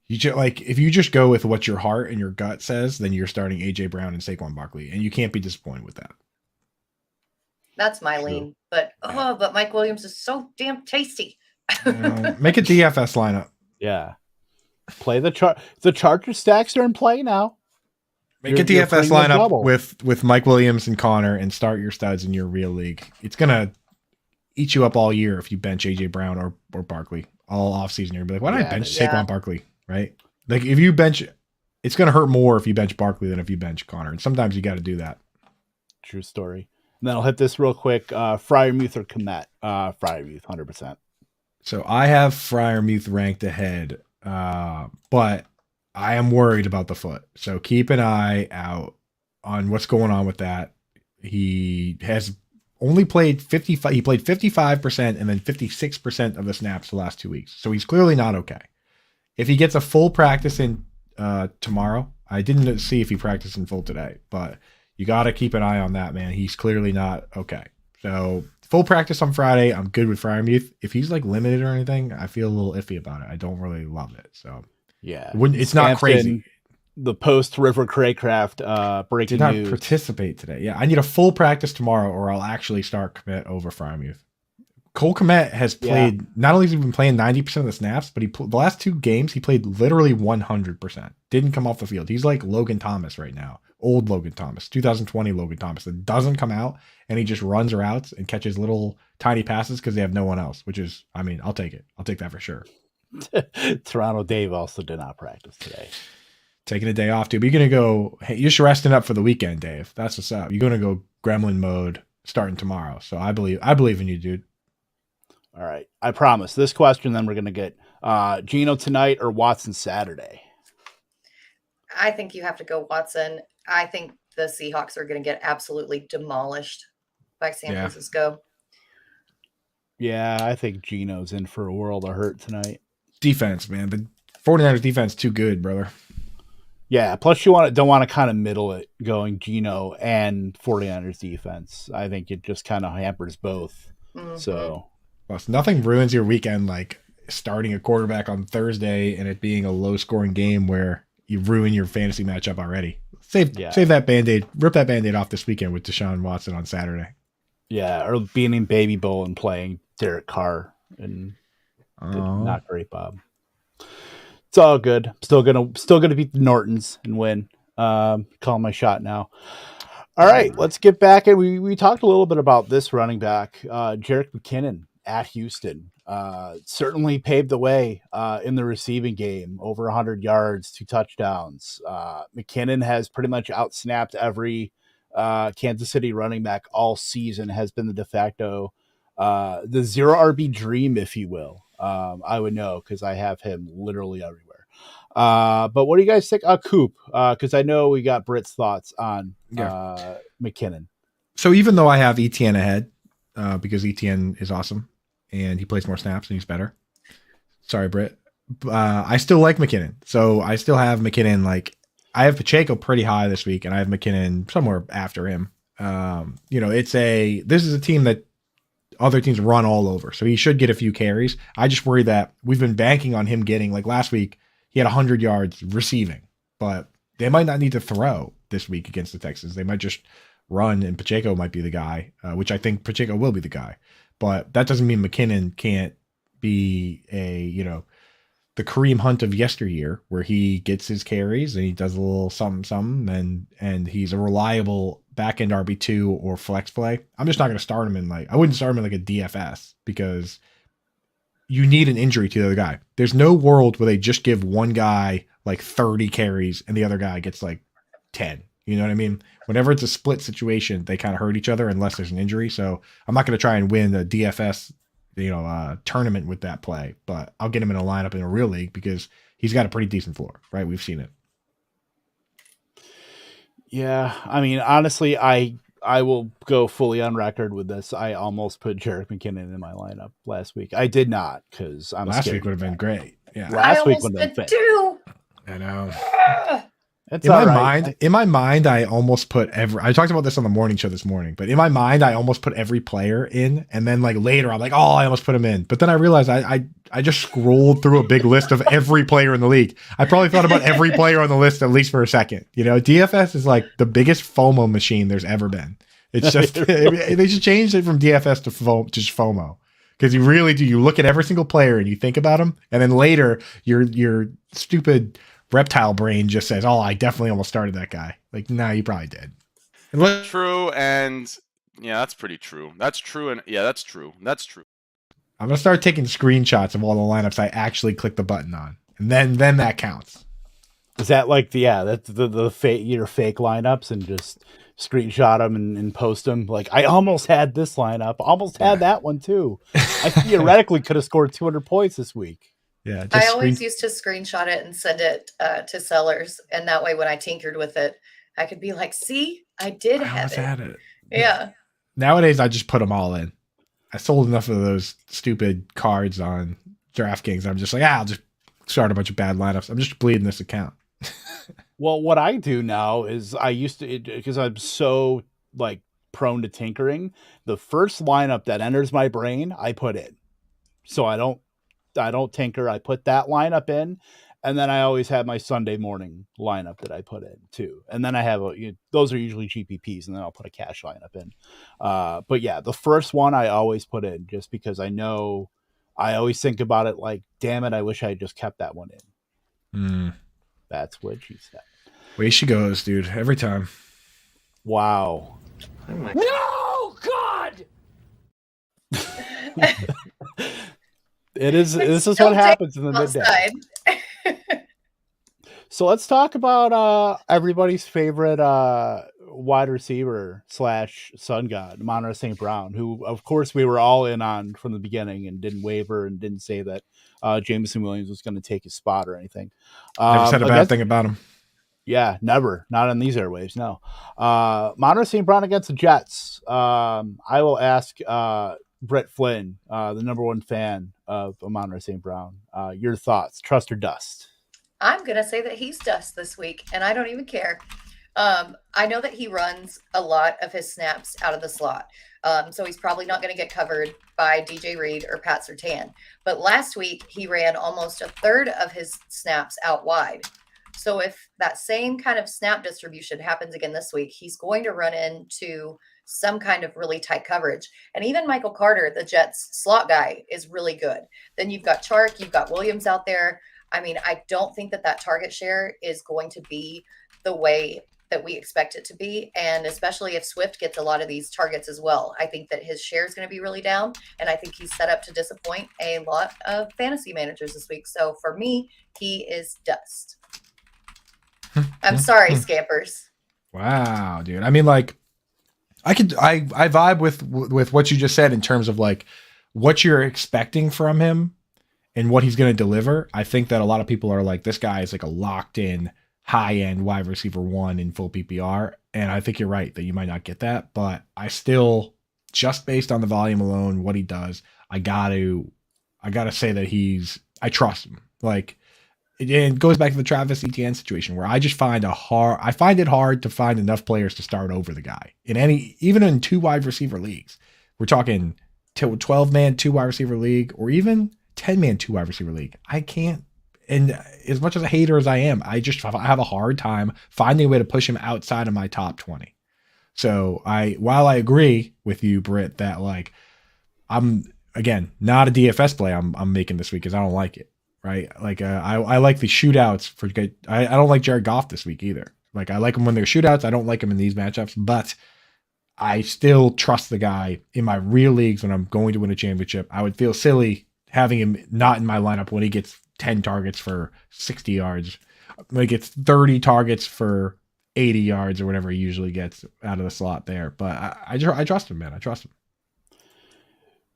Speaker 1: You just like if you just go with what your heart and your gut says, then you're starting AJ Brown and Saquon Barkley, and you can't be disappointed with that.
Speaker 2: That's my
Speaker 3: True.
Speaker 2: lean. But but Mike Williams is so damn tasty.
Speaker 1: Make a DFS lineup.
Speaker 3: Yeah. Play the Charger stacks are in play now.
Speaker 1: Make
Speaker 3: You're
Speaker 1: a DFS
Speaker 3: playing the
Speaker 1: lineup
Speaker 3: double.
Speaker 1: with Mike Williams and Connor, and start your studs in your real league. It's gonna eat you up all year if you bench AJ Brown or Barkley all offseason. You're gonna be like, why did I
Speaker 3: Yeah,
Speaker 1: bench
Speaker 2: yeah.
Speaker 1: Saquon Barkley? Right? Like if you bench, it's gonna hurt more if you bench Barkley than if you bench Connor. And sometimes you got to do that.
Speaker 3: True story. And then I'll hit this real quick. Fryermuth or Komet? Fryermuth, 100%.
Speaker 1: So I have Fryermuth ranked ahead, but I am worried about the foot. So keep an eye out on what's going on with that. He has only played 55. He played 55% and then 56% of the snaps the last 2 weeks. So he's clearly not okay. If he gets a full practice in tomorrow, I didn't see if he practiced in full today, but you got to keep an eye on that, man. He's clearly not okay. So full practice on Friday. I'm good with Fryermuth. If he's like limited or anything, I feel a little iffy about it. I don't really love it. So
Speaker 3: Yeah.
Speaker 1: it's not crazy.
Speaker 3: The post River Craycraft breaking
Speaker 1: Did not
Speaker 3: news.
Speaker 1: participate today. Yeah, I need a full practice tomorrow, or I'll actually start Komet over Fryermuth. Cole Komet has played. Not only has he been playing 90% of the snaps, but the last 2 games he played literally 100%. Didn't come off the field. He's like Logan Thomas right now, old Logan Thomas, 2020 Logan Thomas that doesn't come out and he just runs routes and catches little tiny passes because they have no one else. Which is, I mean, I'll take it. I'll take that for sure.
Speaker 3: Toronto Dave also did not practice today.
Speaker 1: Taking a day off too, but you're gonna go. Hey, you're just resting up for the weekend, Dave. That's what's up. You're gonna go gremlin mode starting tomorrow. So I believe in you, dude.
Speaker 3: All right. I promise. This question, then we're going to get Geno tonight or Watson Saturday.
Speaker 2: I think you have to go Watson. I think the Seahawks are going to get absolutely demolished by San
Speaker 1: Yeah.
Speaker 2: Francisco.
Speaker 3: Yeah, I think Geno's in for a world of hurt tonight.
Speaker 1: Defense, man. The 49ers defense too good, brother.
Speaker 3: Yeah, plus you don't want to kind of middle it going Geno and 49ers defense. I think it just kind of hampers both.
Speaker 2: Mhm.
Speaker 3: So,
Speaker 1: Plus, nothing ruins your weekend like starting a quarterback on Thursday and it being a low scoring game where you ruin your fantasy matchup already. Save that Band-Aid, rip that Band-Aid off this weekend with Deshaun Watson on Saturday.
Speaker 3: yeah, or being in Baby Bowl and playing Derek Carr and not great, Bob. It's all good. Still gonna beat the Nortons and win. Call my shot now. All right, let's get back. And we talked a little bit about this running back, Jerick McKinnon at Houston. Certainly paved the way in the receiving game. Over 100 yards, 2 touchdowns. McKinnon has pretty much outsnapped every Kansas City running back all season, has been the de facto, the zero RB dream, if you will. I would know because I have him literally everywhere. But what do you guys think? Coop, because I know we got Britt's thoughts on McKinnon.
Speaker 1: So even though I have ETN ahead, because ETN is awesome and he plays more snaps and he's better. Sorry, Britt. I still like McKinnon. So I still have McKinnon. Like, I have Pacheco pretty high this week, and I have McKinnon somewhere after him. This is a team that other teams run all over, so he should get a few carries. I just worry that we've been banking on him getting, like last week, he had 100 yards receiving, but they might not need to throw this week against the Texans. They might just run, and Pacheco might be the guy, which I think Pacheco will be the guy. But that doesn't mean McKinnon can't be the Kareem Hunt of yesteryear, where he gets his carries and he does a little something, and he's a reliable back end RB2 or flex play. I'm just not going to start him I wouldn't start him in like a DFS, because you need an injury to the other guy. There's no world where they just give one guy like 30 carries and the other guy gets like 10. You know what I mean? Whenever it's a split situation, they kind of hurt each other unless there's an injury. So I'm not going to try and win a DFS tournament with that play, but I'll get him in a lineup in a real league because he's got a pretty decent floor, right? We've seen it.
Speaker 3: Yeah, I mean, honestly, I will go fully on record with this. I almost put Jerick McKinnon in my lineup last week. I did not, because
Speaker 1: last week would have been great. Yeah,
Speaker 3: last week would have been
Speaker 2: too.
Speaker 1: I know.
Speaker 3: It's
Speaker 1: In my mind, I almost put I talked about this on the morning show this morning, but in my mind, I almost put every player in, and then like later, I'm like, oh, I almost put him in. But then I realized I just scrolled through a big list of every player in the league. I probably thought about every player on the list at least for a second. DFS is like the biggest FOMO machine there's ever been. It's just they should change it from DFS to just FOMO, because you really do. You look at every single player and you think about them, and then later your stupid reptile brain just says, oh, I definitely almost started that guy. Like, no, you probably did.
Speaker 4: True, and yeah, that's pretty true. That's true, and yeah, that's true. That's true.
Speaker 1: I'm gonna start taking screenshots of all the lineups I actually click the button on, and then that counts.
Speaker 3: Is that like that's the fake lineups, and just screenshot them and post them? Like, I almost had this lineup, almost had that one too. I theoretically could have scored 200 points this week.
Speaker 1: Yeah,
Speaker 2: I always used to screenshot it and send it to sellers, and that way when I tinkered with it, I could be like, see, I had it. Yeah.
Speaker 1: Nowadays, I just put them all in. I sold enough of those stupid cards on DraftKings. I'm just like, I'll just start a bunch of bad lineups. I'm just bleeding this account.
Speaker 3: Well, what I do now is I used to, because I'm so like prone to tinkering, the first lineup that enters my brain, I put in. So I don't tinker. I put that lineup in, and then I always have my Sunday morning lineup that I put in too. And then I have those are usually GPPs, and then I'll put a cash lineup in. But yeah, the first one I always put in, just because I know I always think about it like, damn it, I wish I had just kept that one in. That's what she said.
Speaker 1: Way she goes, dude. Every time.
Speaker 3: Wow.
Speaker 5: No, God!
Speaker 3: This is what happens in the midday. So let's talk about everybody's favorite wide receiver / sun god, Monroe St. Brown, who, of course, we were all in on from the beginning and didn't waver and didn't say that Jameson Williams was going to take his spot or anything.
Speaker 1: Never said a bad thing about him.
Speaker 3: Yeah, never. Not on these airwaves, no. Monroe St. Brown against the Jets. I will ask Britt Flinn, the number one fan of Monroe St. Brown, your thoughts, trust or dust?
Speaker 2: I'm going to say that he's dust this week, and I don't even care. I know that he runs a lot of his snaps out of the slot. So he's probably not going to get covered by DJ Reed or Pat Surtain. But last week, he ran almost a third of his snaps out wide. So if that same kind of snap distribution happens again this week, he's going to run into some kind of really tight coverage. And even Michael Carter, the Jets slot guy, is really good. Then you've got Chark, you've got Williams out there. I mean, I don't think that target share is going to be the way that we expect it to be. And especially if Swift gets a lot of these targets as well, I think that his share is going to be really down. And I think he's set up to disappoint a lot of fantasy managers this week. So for me, he is dust. I'm sorry, Scampers.
Speaker 1: Wow, dude. I mean, like, I vibe with what you just said in terms of like what you're expecting from him and what he's going to deliver. I think that a lot of people are like, this guy is like a locked in high end wide receiver 1 in full PPR. And I think you're right that you might not get that, but I still, just based on the volume alone, what he does, I gotta say that I trust him. Like, it goes back to the Travis Etienne situation where I just find it hard to find enough players to start over the guy even in 2 wide receiver leagues. We're talking 12-man 2 wide receiver league, or even 10-man 2 wide receiver league. I can't. And as much as a hater as I am, I have a hard time finding a way to push him outside of my top 20. So while I agree with you, Britt, that like I'm again not a DFS play I'm making this week because I don't like it. Right? Like I like the shootouts for good. I don't like Jared Goff this week either. Like, I like him when they're shootouts. I don't like him in these matchups, but I still trust the guy in my real leagues when I'm going to win a championship. I would feel silly having him not in my lineup when he gets 10 targets for 60 yards. When he gets 30 targets for 80 yards or whatever he usually gets out of the slot there. But I trust him, man. I trust him.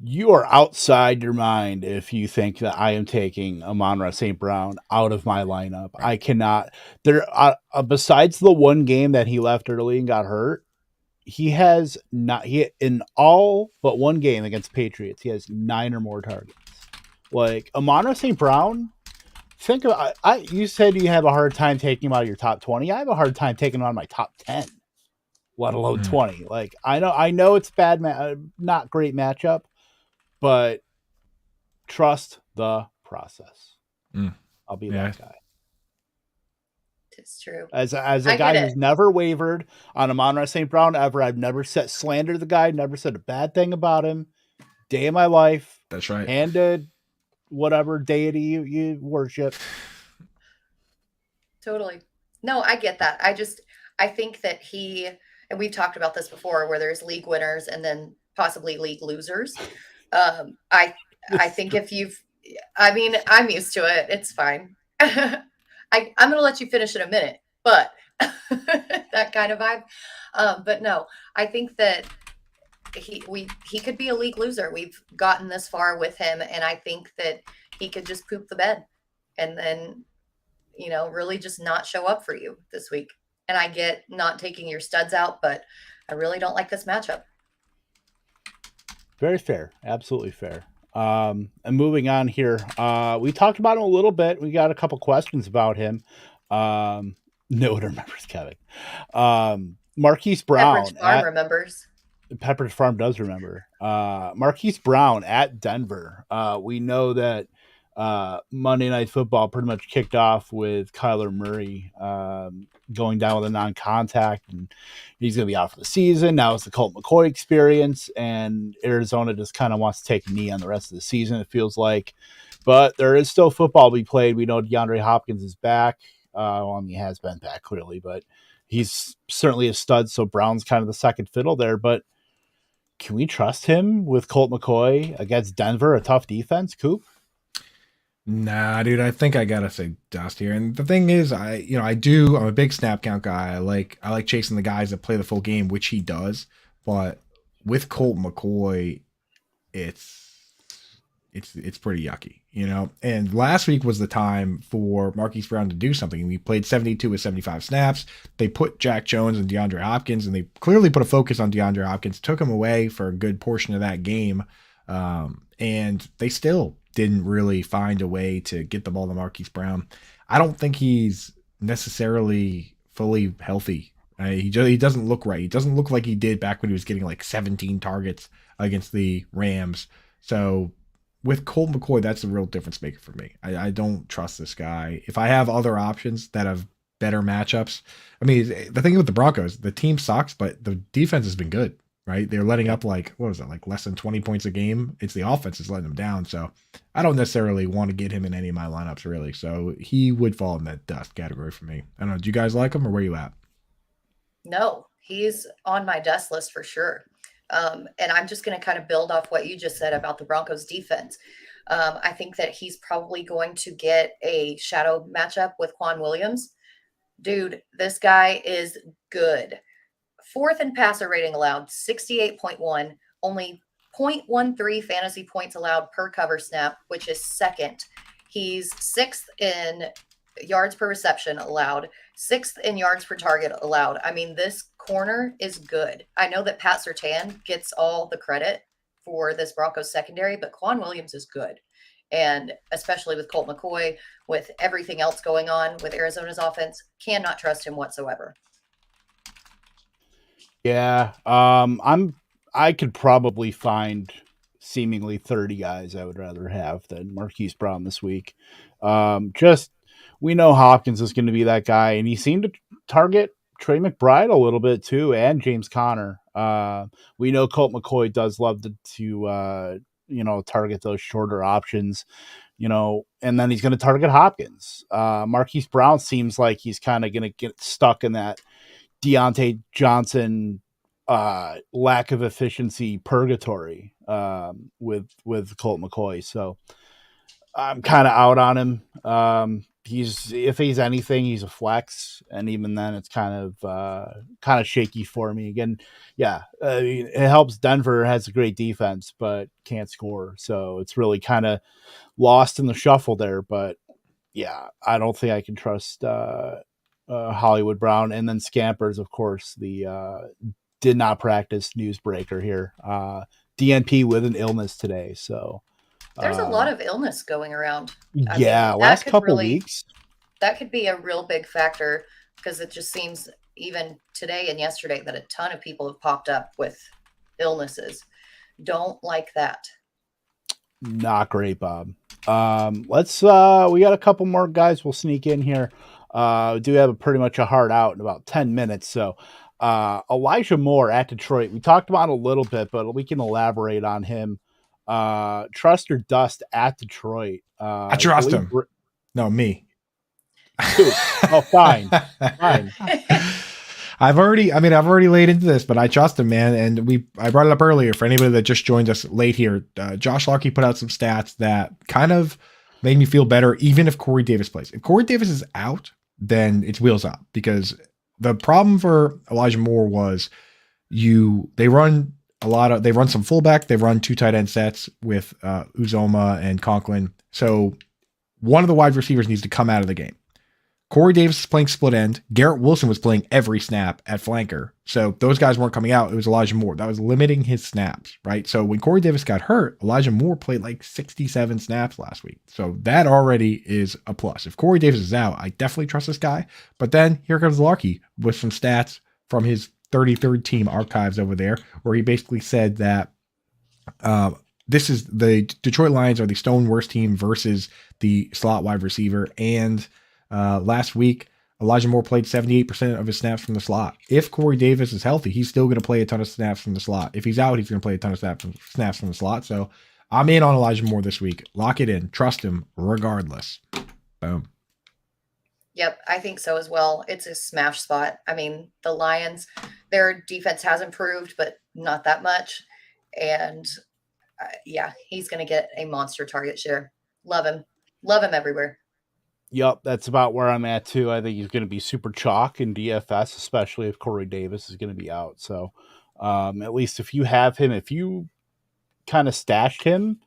Speaker 3: You are outside your mind if you think that I am taking Amon-Ra St. Brown out of my lineup. I cannot. There, besides the one game that he left early and got hurt, he has not. He in all but one game against Patriots, he has 9 or more targets. Like, Amon-Ra St. Brown. Think about. You said you have a hard time taking him out of your top 20. I have a hard time taking him out of my top 10, let alone 20. Like, I know it's bad, not great matchup. But trust the process. I'll be that guy.
Speaker 2: It's true.
Speaker 3: As a guy who's never wavered on Amon-Ra St. Brown ever, I've never slandered the guy, never said a bad thing about him. Day of my life.
Speaker 1: That's right.
Speaker 3: Handed whatever deity you worship.
Speaker 2: Totally. No, I get that. I think that and we've talked about this before, where there's league winners and then possibly league losers. I think I'm used to it. It's fine. I'm going to let you finish in a minute, but that kind of vibe. But no, I think that he could be a league loser. We've gotten this far with him, and I think that he could just poop the bed and then, really just not show up for you this week. And I get not taking your studs out, but I really don't like this matchup.
Speaker 3: Very fair. Absolutely fair. And moving on here, we talked about him a little bit. We got a couple questions about him. No one remembers Kevin. Marquise Brown.
Speaker 2: Pepperidge Farm remembers.
Speaker 3: Pepperidge Farm does remember. Marquise Brown at Denver. We know that Monday Night Football pretty much kicked off with Kyler Murray going down with a non-contact, and he's going to be out for the season. Now it's the Colt McCoy experience, and Arizona just kind of wants to take a knee on the rest of the season, it feels like. But there is still football to be played. We know DeAndre Hopkins is back. He has been back clearly, but he's certainly a stud, so Brown's kind of the second fiddle there. But can we trust him with Colt McCoy against Denver, a tough defense, Coop?
Speaker 1: Nah, dude, I think I gotta say dust here. And the thing is, I'm a big snap count guy. I like chasing the guys that play the full game, which he does. But with Colt McCoy, it's pretty yucky, And last week was the time for Marquise Brown to do something. We played 72 with 75 snaps. They put Jack Jones and DeAndre Hopkins, and they clearly put a focus on DeAndre Hopkins, took him away for a good portion of that game. And they still didn't really find a way to get the ball to Marquise Brown. I don't think he's necessarily fully healthy. He doesn't look right. He doesn't look like he did back when he was getting like 17 targets against the Rams. So with Colt McCoy, that's a real difference maker for me. I don't trust this guy. If I have other options that have better matchups, I mean, the thing with the Broncos, the team sucks, but the defense has been good. Right? They're letting up like less than 20 points a game. It's the offense is letting them down. So I don't necessarily want to get him in any of my lineups really. So he would fall in that dust category for me. I don't know. Do you guys like him or where you at?
Speaker 2: No, he's on my dust list for sure. And I'm just going to kind of build off what you just said about the Broncos defense. I think that he's probably going to get a shadow matchup with Quan Williams. Dude, this guy is good. fourth in passer rating allowed, 68.1, only 0.13 fantasy points allowed per cover snap, which is second. He's sixth in yards per reception allowed, sixth in yards per target allowed. I mean, this corner is good. I know that Pat Surtain gets all the credit for this Broncos secondary, but Quan Williams is good. And especially with Colt McCoy, with everything else going on with Arizona's offense, cannot trust him whatsoever.
Speaker 3: Yeah, I could probably find seemingly 30 guys I would rather have than Marquise Brown this week. Just we know Hopkins is going to be that guy, and he seemed to target Trey McBride a little bit too, and James Conner. We know Colt McCoy does love to target those shorter options, and then he's going to target Hopkins. Marquise Brown seems like he's kind of going to get stuck in that Deontay Johnson lack of efficiency purgatory with Colt McCoy. So I'm kind of out on him. If he's anything, he's a flex, and even then it's kind of shaky for me. Again, it helps. Denver has a great defense but can't score, so it's really kind of lost in the shuffle there. But yeah, I don't think I can trust Hollywood Brown. And then Scampers, of course, the did not practice newsbreaker here. DNP with an illness today, so
Speaker 2: there's a lot of illness going around.
Speaker 3: Last couple weeks.
Speaker 2: That could be a real big factor, because it just seems even today and yesterday that a ton of people have popped up with illnesses. Don't like that.
Speaker 3: Not great, Bob. Let's we got a couple more guys we'll sneak in here. We do have pretty much a hard out in about 10 minutes. So Elijah Moore at Detroit. We talked about it a little bit, but we can elaborate on him. Trust or dust at Detroit.
Speaker 1: I trust him. No, me.
Speaker 3: Fine.
Speaker 1: I've already laid into this, but I trust him, man. And I brought it up earlier for anybody that just joined us late here. Josh Larkey put out some stats that kind of made me feel better, even if Corey Davis plays. If Corey Davis is out, then it's wheels up, because the problem for Elijah Moore was they run some fullback, they run 2 tight end sets with Uzoma and Conklin. So one of the wide receivers needs to come out of the game. Corey Davis is playing split end. Garrett Wilson was playing every snap at flanker. So those guys weren't coming out. It was Elijah Moore. That was limiting his snaps, right? So when Corey Davis got hurt, Elijah Moore played like 67 snaps last week. So that already is a plus. If Corey Davis is out, I definitely trust this guy. But then here comes Larkey with some stats from his 33rd team archives over there, where he basically said that this is the Detroit Lions are the stone worst team versus the slot wide receiver. And last week, Elijah Moore played 78% of his snaps from the slot. If Corey Davis is healthy, he's still going to play a ton of snaps from the slot. If he's out, he's going to play a ton of snaps from the slot. So I'm in on Elijah Moore this week. Lock it in. Trust him regardless. Boom.
Speaker 2: Yep, I think so as well. It's a smash spot. I mean, the Lions, their defense has improved, but not that much. And he's going to get a monster target share. Love him. Love him everywhere.
Speaker 3: Yep, that's about where I'm at too. I think he's going to be super chalk in DFS, especially if Corey Davis is going to be out. So at least if you have him, if you kind of stashed him,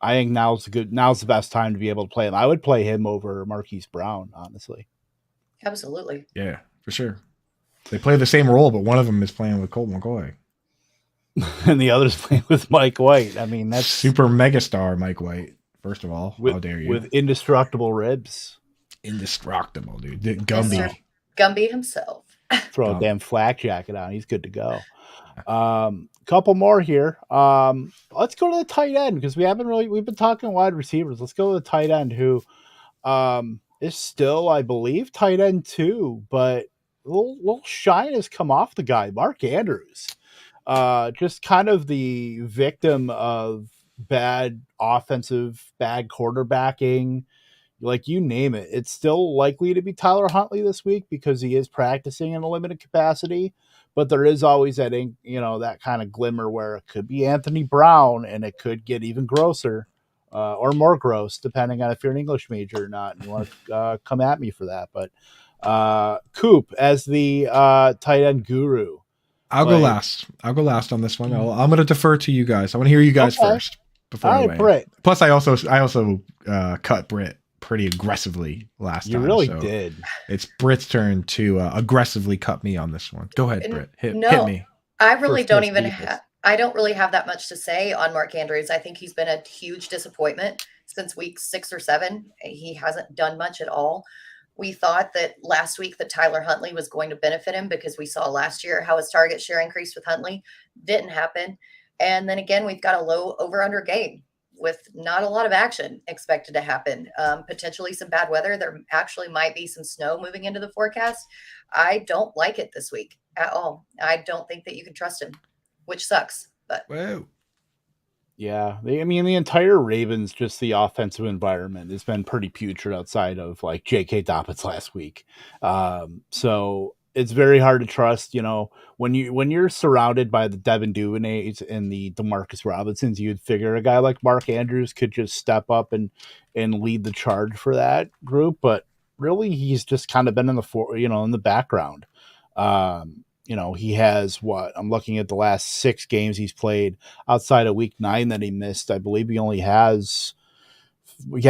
Speaker 3: I think now's the best time to be able to play him. I would play him over Marquise Brown, honestly.
Speaker 2: Absolutely.
Speaker 1: Yeah, for sure. They play the same role, but one of them is playing with Colt McCoy.
Speaker 3: And the other's playing with Mike White. I mean, that's
Speaker 1: super megastar Mike White, first of all. How dare you?
Speaker 3: With indestructible ribs.
Speaker 1: Indestructible, dude. Gumby.
Speaker 2: Mr. Gumby himself.
Speaker 3: Throw a damn flak jacket on. He's good to go. Couple more here. Let's go to the tight end, because we've been talking wide receivers. Let's go to the tight end, who is still, I believe, tight end 2, but a little shine has come off the guy. Mark Andrews. Just kind of the victim of bad offensive, bad quarterbacking. Like, you name it. It's still likely to be Tyler Huntley this week because he is practicing in a limited capacity. But there is always that, that kind of glimmer where it could be Anthony Brown, and it could get even grosser or more gross, depending on if you're an English major or not, and you want to come at me for that. But Coop, as the tight end guru,
Speaker 1: I'll go
Speaker 3: Like-
Speaker 1: last. I'll go last on this one. I'm going to defer to you guys. I want to hear you guys
Speaker 3: Okay.
Speaker 1: first before
Speaker 3: All
Speaker 1: I
Speaker 3: right,
Speaker 1: weigh in.
Speaker 3: Britt.
Speaker 1: Plus, I also cut Britt pretty aggressively last
Speaker 3: You
Speaker 1: time.
Speaker 3: really
Speaker 1: so
Speaker 3: did.
Speaker 1: It's Britt's turn to aggressively cut me on this one. Go ahead,
Speaker 2: And
Speaker 1: Britt. Hit
Speaker 2: no,
Speaker 1: me.
Speaker 2: I really
Speaker 3: First
Speaker 2: don't
Speaker 3: miss
Speaker 2: even
Speaker 3: deepest.
Speaker 2: I don't really have that much to say on Mark Andrews. I think he's been a huge disappointment since week 6 or 7. He hasn't done much at all. We thought that last week that Tyler Huntley was going to benefit him because we saw last year how his target share increased with Huntley. Didn't happen. And then again, we've got a low over-under game with not a lot of action expected to happen. Potentially some bad weather. There actually might be some snow moving into the forecast. I don't like it this week at all. I don't think that you can trust him, which sucks. But
Speaker 1: Whoa.
Speaker 3: Yeah, I mean, the entire Ravens, just the offensive environment has been pretty putrid outside of like J.K. Dobbins last week. So it's very hard to trust. When you're surrounded by the Devin Duvernays and the Demarcus Robinsons, you'd figure a guy like Mark Andrews could just step up and lead the charge for that group. But really, he's just kind of been in the background. He has I'm looking at the last 6 games he's played outside of week 9 that he missed. I believe he only has 2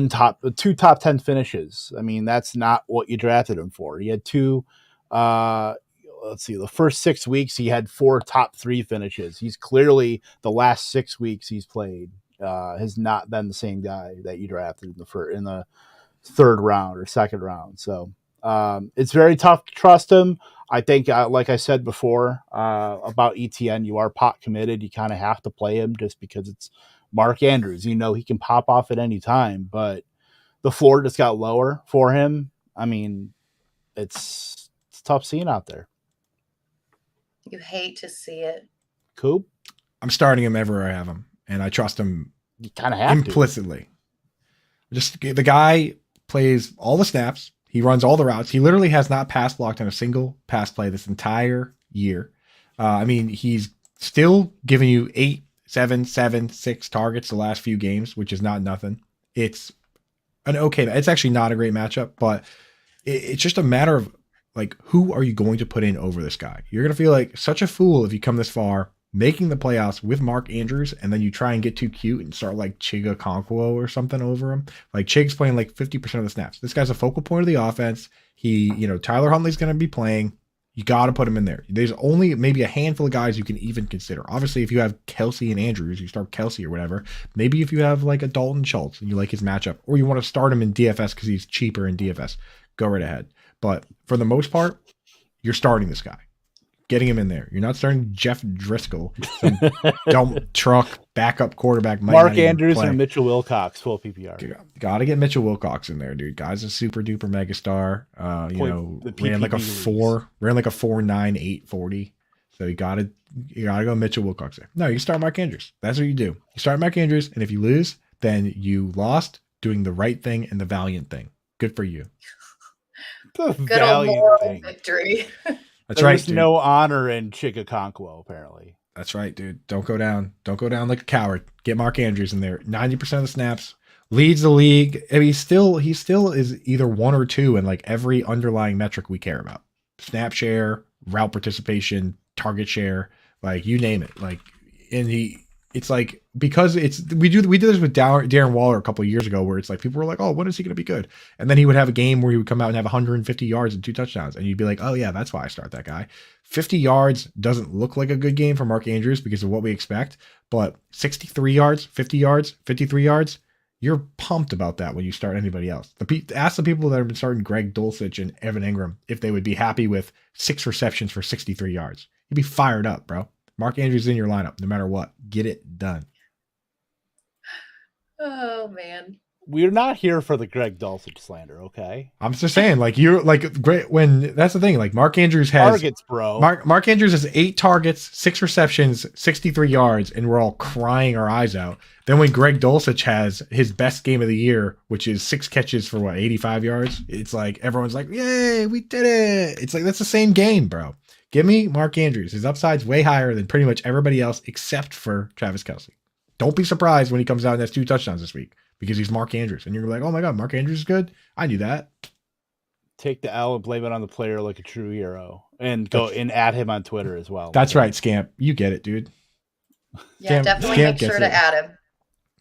Speaker 3: top 10 finishes. I mean, that's not what you drafted him for. He had 2, let's see, the first 6 weeks, he had 4 top 3 finishes. He's clearly the last 6 weeks he's played has not been the same guy that you drafted in the 3rd round or 2nd round. So it's very tough to trust him. I think, like I said before about ETN, you are pot committed. You kind of have to play him just because it's Mark Andrews. He can pop off at any time, but the floor just got lower for him. I mean, it's tough scene out there.
Speaker 2: you hate to see it.
Speaker 3: Coop,
Speaker 1: I'm starting him everywhere I have him, and I trust him
Speaker 3: you kind of have
Speaker 1: implicitly. Just the guy plays all the snaps. He runs all the routes. He literally has not pass blocked on a single pass play this entire year. I mean, he's still giving you 8, 7, 7, 6 targets the last few games, which is not nothing. It's it's actually not a great matchup, but it's just a matter of like, who are you going to put in over this guy? You're going to feel like such a fool if you come this far, making the playoffs with Mark Andrews, and then you try and get too cute and start like Chiga Conquo or something over him. Like Chig's playing like 50% of the snaps. This guy's a focal point of the offense. Tyler Huntley's going to be playing. You got to put him in there. There's only maybe a handful of guys you can even consider. Obviously, if you have Kelsey and Andrews, you start Kelsey or whatever. Maybe if you have like a Dalton Schultz and you like his matchup, or you want to start him in DFS because he's cheaper in DFS, go right ahead. But for the most part, you're starting this guy. Getting him in there. You're not starting Jeff Driscoll, some dumb truck backup quarterback.
Speaker 3: Mark Andrews and Mitchell Wilcox, full PPR.
Speaker 1: Got to get Mitchell Wilcox in there, dude. Guy's a super duper megastar. Ran like a 4.9 840. So you gotta go Mitchell Wilcox there. No, you start Mark Andrews. That's what you do. You start Mark Andrews, and if you lose, then you lost doing the right thing and the valiant thing. Good for you.
Speaker 3: The
Speaker 2: Good old moral victory.
Speaker 1: That's right.
Speaker 3: There's
Speaker 1: Dude.
Speaker 3: no honor in Chiga Conquo, apparently.
Speaker 1: That's right, dude. Don't go down. Don't go down like a coward. Get Mark Andrews in there. 90% of the snaps. Leads the league. I mean, he still is either 1 or 2 in like every underlying metric we care about. Snap share, route participation, target share, like you name it. Like, and it's like, because we did this with Darren Waller a couple of years ago, where it's like people were like, oh, when is he going to be good? And then he would have a game where he would come out and have 150 yards and 2 touchdowns. And you'd be like, oh yeah, that's why I start that guy. 50 yards doesn't look like a good game for Mark Andrews because of what we expect, but 63 yards, 50 yards, 53 yards, you're pumped about that when you start anybody else. Ask the people that have been starting Greg Dulcich and Evan Ingram if they would be happy with 6 receptions for 63 yards. You'd be fired up, bro. Mark Andrews is in your lineup, no matter what. Get it done.
Speaker 2: Oh man.
Speaker 3: We're not here for the Greg Dulcich slander, okay?
Speaker 1: I'm just saying, like, you're like great when that's the thing. Like Mark Andrews has
Speaker 3: targets, bro.
Speaker 1: Mark Andrews has 8 targets, 6 receptions, 63 yards, and we're all crying our eyes out. Then when Greg Dulcich has his best game of the year, which is 6 catches for 85 yards, it's like everyone's like, yay, we did it. It's like that's the same game, bro. Give me Mark Andrews. His upside's way higher than pretty much everybody else except for Travis Kelce. Don't be surprised when he comes out and has 2 touchdowns this week because he's Mark Andrews. And you're like, oh my God, Mark Andrews is good? I knew that.
Speaker 3: take the L and blame it on the player like a true hero, and go and add him on Twitter as well.
Speaker 1: That's right, Scamp. You get it, dude.
Speaker 2: Yeah, definitely make sure to add him.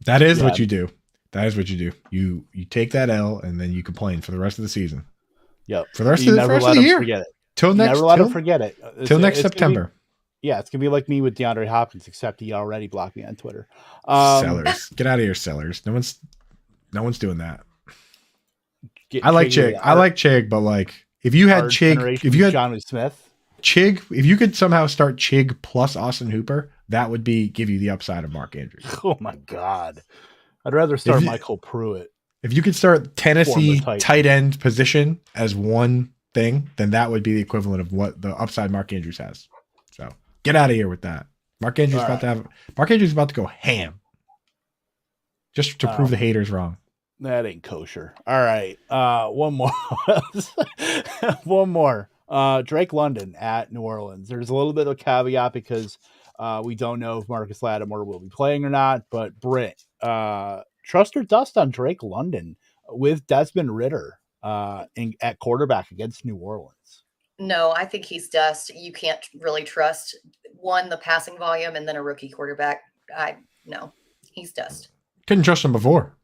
Speaker 1: That is what you do. That is what you do. You take that L and then you complain for the rest of the season.
Speaker 3: Yep.
Speaker 1: For the rest of the year.
Speaker 3: Forget it.
Speaker 1: Till next.
Speaker 3: Never let him forget it.
Speaker 1: Till next September.
Speaker 3: It's gonna be like me with DeAndre Hopkins, except he already blocked me on Twitter.
Speaker 1: Sellers, get out of here, sellers. No one's doing that. I like Chig. I like Chig, but like if you had Chig, if you had
Speaker 3: Johnny Smith,
Speaker 1: Chig, if you could somehow start Chig plus Austin Hooper, that would give you the upside of Mark Andrews.
Speaker 3: Oh my God, I'd rather start Michael Pruitt.
Speaker 1: If you could start Tennessee tight end position as one thing, then that would be the equivalent of what the upside Mark Andrews has. So get out of here with that. Mark Andrews is about to go ham. Just to prove the haters wrong.
Speaker 3: That ain't kosher. All right. One more. One more. Drake London at New Orleans. There's a little bit of a caveat because we don't know if Marcus Lattimore will be playing or not. But Britt, trust or dust on Drake London with Desmond Ridder at quarterback against New Orleans?
Speaker 2: No, I think he's dust. You can't really trust the passing volume and then a rookie quarterback. No, he's dust.
Speaker 1: Couldn't trust him before.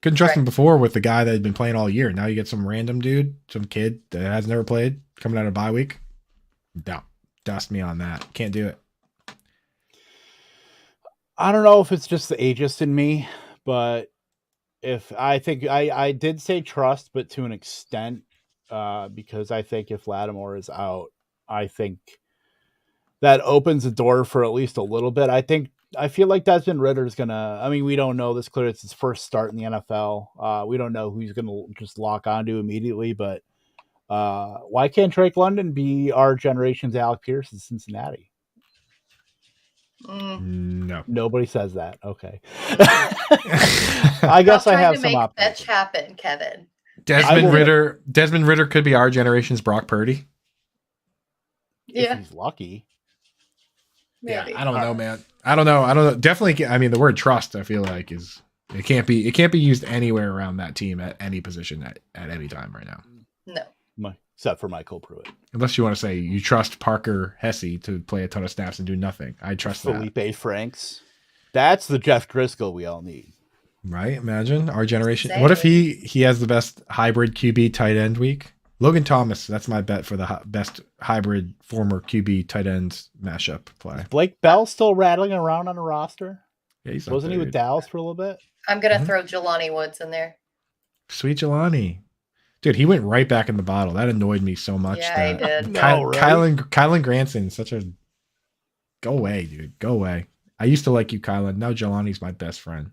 Speaker 1: Couldn't trust him before with the guy that had been playing all year. Now you get some random dude, some kid that has never played coming out of bye week. Dust me on that. Can't do it.
Speaker 3: I don't know if it's just the ageist in me, but I did say trust, but to an extent, because I think if Lattimore is out, I think that opens the door for at least a little bit. I feel like Desmond Ridder is we don't know this clear. It's his first start in the NFL. We don't know who he's going to just lock onto immediately, but why can't Drake London be our generation's Alec Pierce in Cincinnati?
Speaker 1: No.
Speaker 3: Nobody says that. Okay. I guess I have some options.
Speaker 2: Fetch happen, Kevin.
Speaker 1: Desmond Ridder could be our generation's Brock Purdy.
Speaker 2: Yeah.
Speaker 3: If he's lucky.
Speaker 2: Maybe.
Speaker 1: Yeah, I don't know, man. I don't know. Definitely. I mean, the word trust, I feel like it can't be used anywhere around that team at any position at any time right now.
Speaker 2: No.
Speaker 3: Except for Michael Pruitt.
Speaker 1: Unless you want to say you trust Parker Hesse to play a ton of snaps and do nothing. I trust
Speaker 3: Felipe Franks. That's the Jeff Driscoll we all need.
Speaker 1: Right? Imagine our generation. What if he has the best hybrid QB tight end week? Logan Thomas, that's my bet for the best hybrid former QB tight end mashup play.
Speaker 3: Is Blake Bell still rattling around on the roster?
Speaker 1: Yeah,
Speaker 3: wasn't he with Dallas for a little bit?
Speaker 2: I'm gonna throw Jelani Woods in there.
Speaker 1: Sweet Jelani. Dude, he went right back in the bottle. That annoyed me so much.
Speaker 2: Yeah, he did.
Speaker 1: Kylan Granson, such a go away, dude. Go away. I used to like you, Kylan. Now Jelani's my best friend.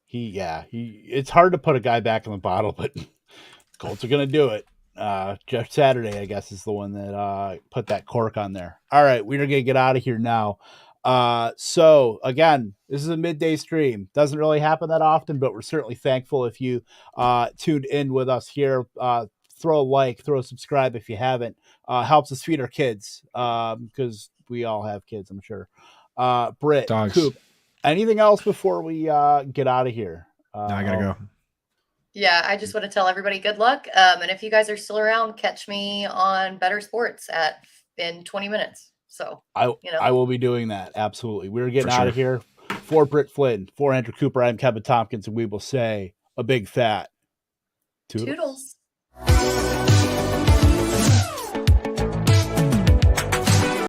Speaker 3: It's hard to put a guy back in the bottle, but Colts are gonna do it. Jeff Saturday, I guess, is the one that put that cork on there. All right, we're gonna get out of here now. So again, this is a midday stream. Doesn't really happen that often, but we're certainly thankful if you tuned in with us here. Throw a like, throw a subscribe if you haven't. Helps us feed our kids because we all have kids, I'm sure. Britt,
Speaker 1: Dogs.
Speaker 3: Coop, anything else before we get out of here?
Speaker 1: No, I gotta go.
Speaker 2: Yeah, I just want to tell everybody good luck. And if you guys are still around, catch me on Better Sports in 20 minutes. So
Speaker 3: I will be doing that. Absolutely. We're getting out of here. For Britt Flinn, for Andrew Cooper, I'm Kevin Tompkins, and we will say a big fat toodles.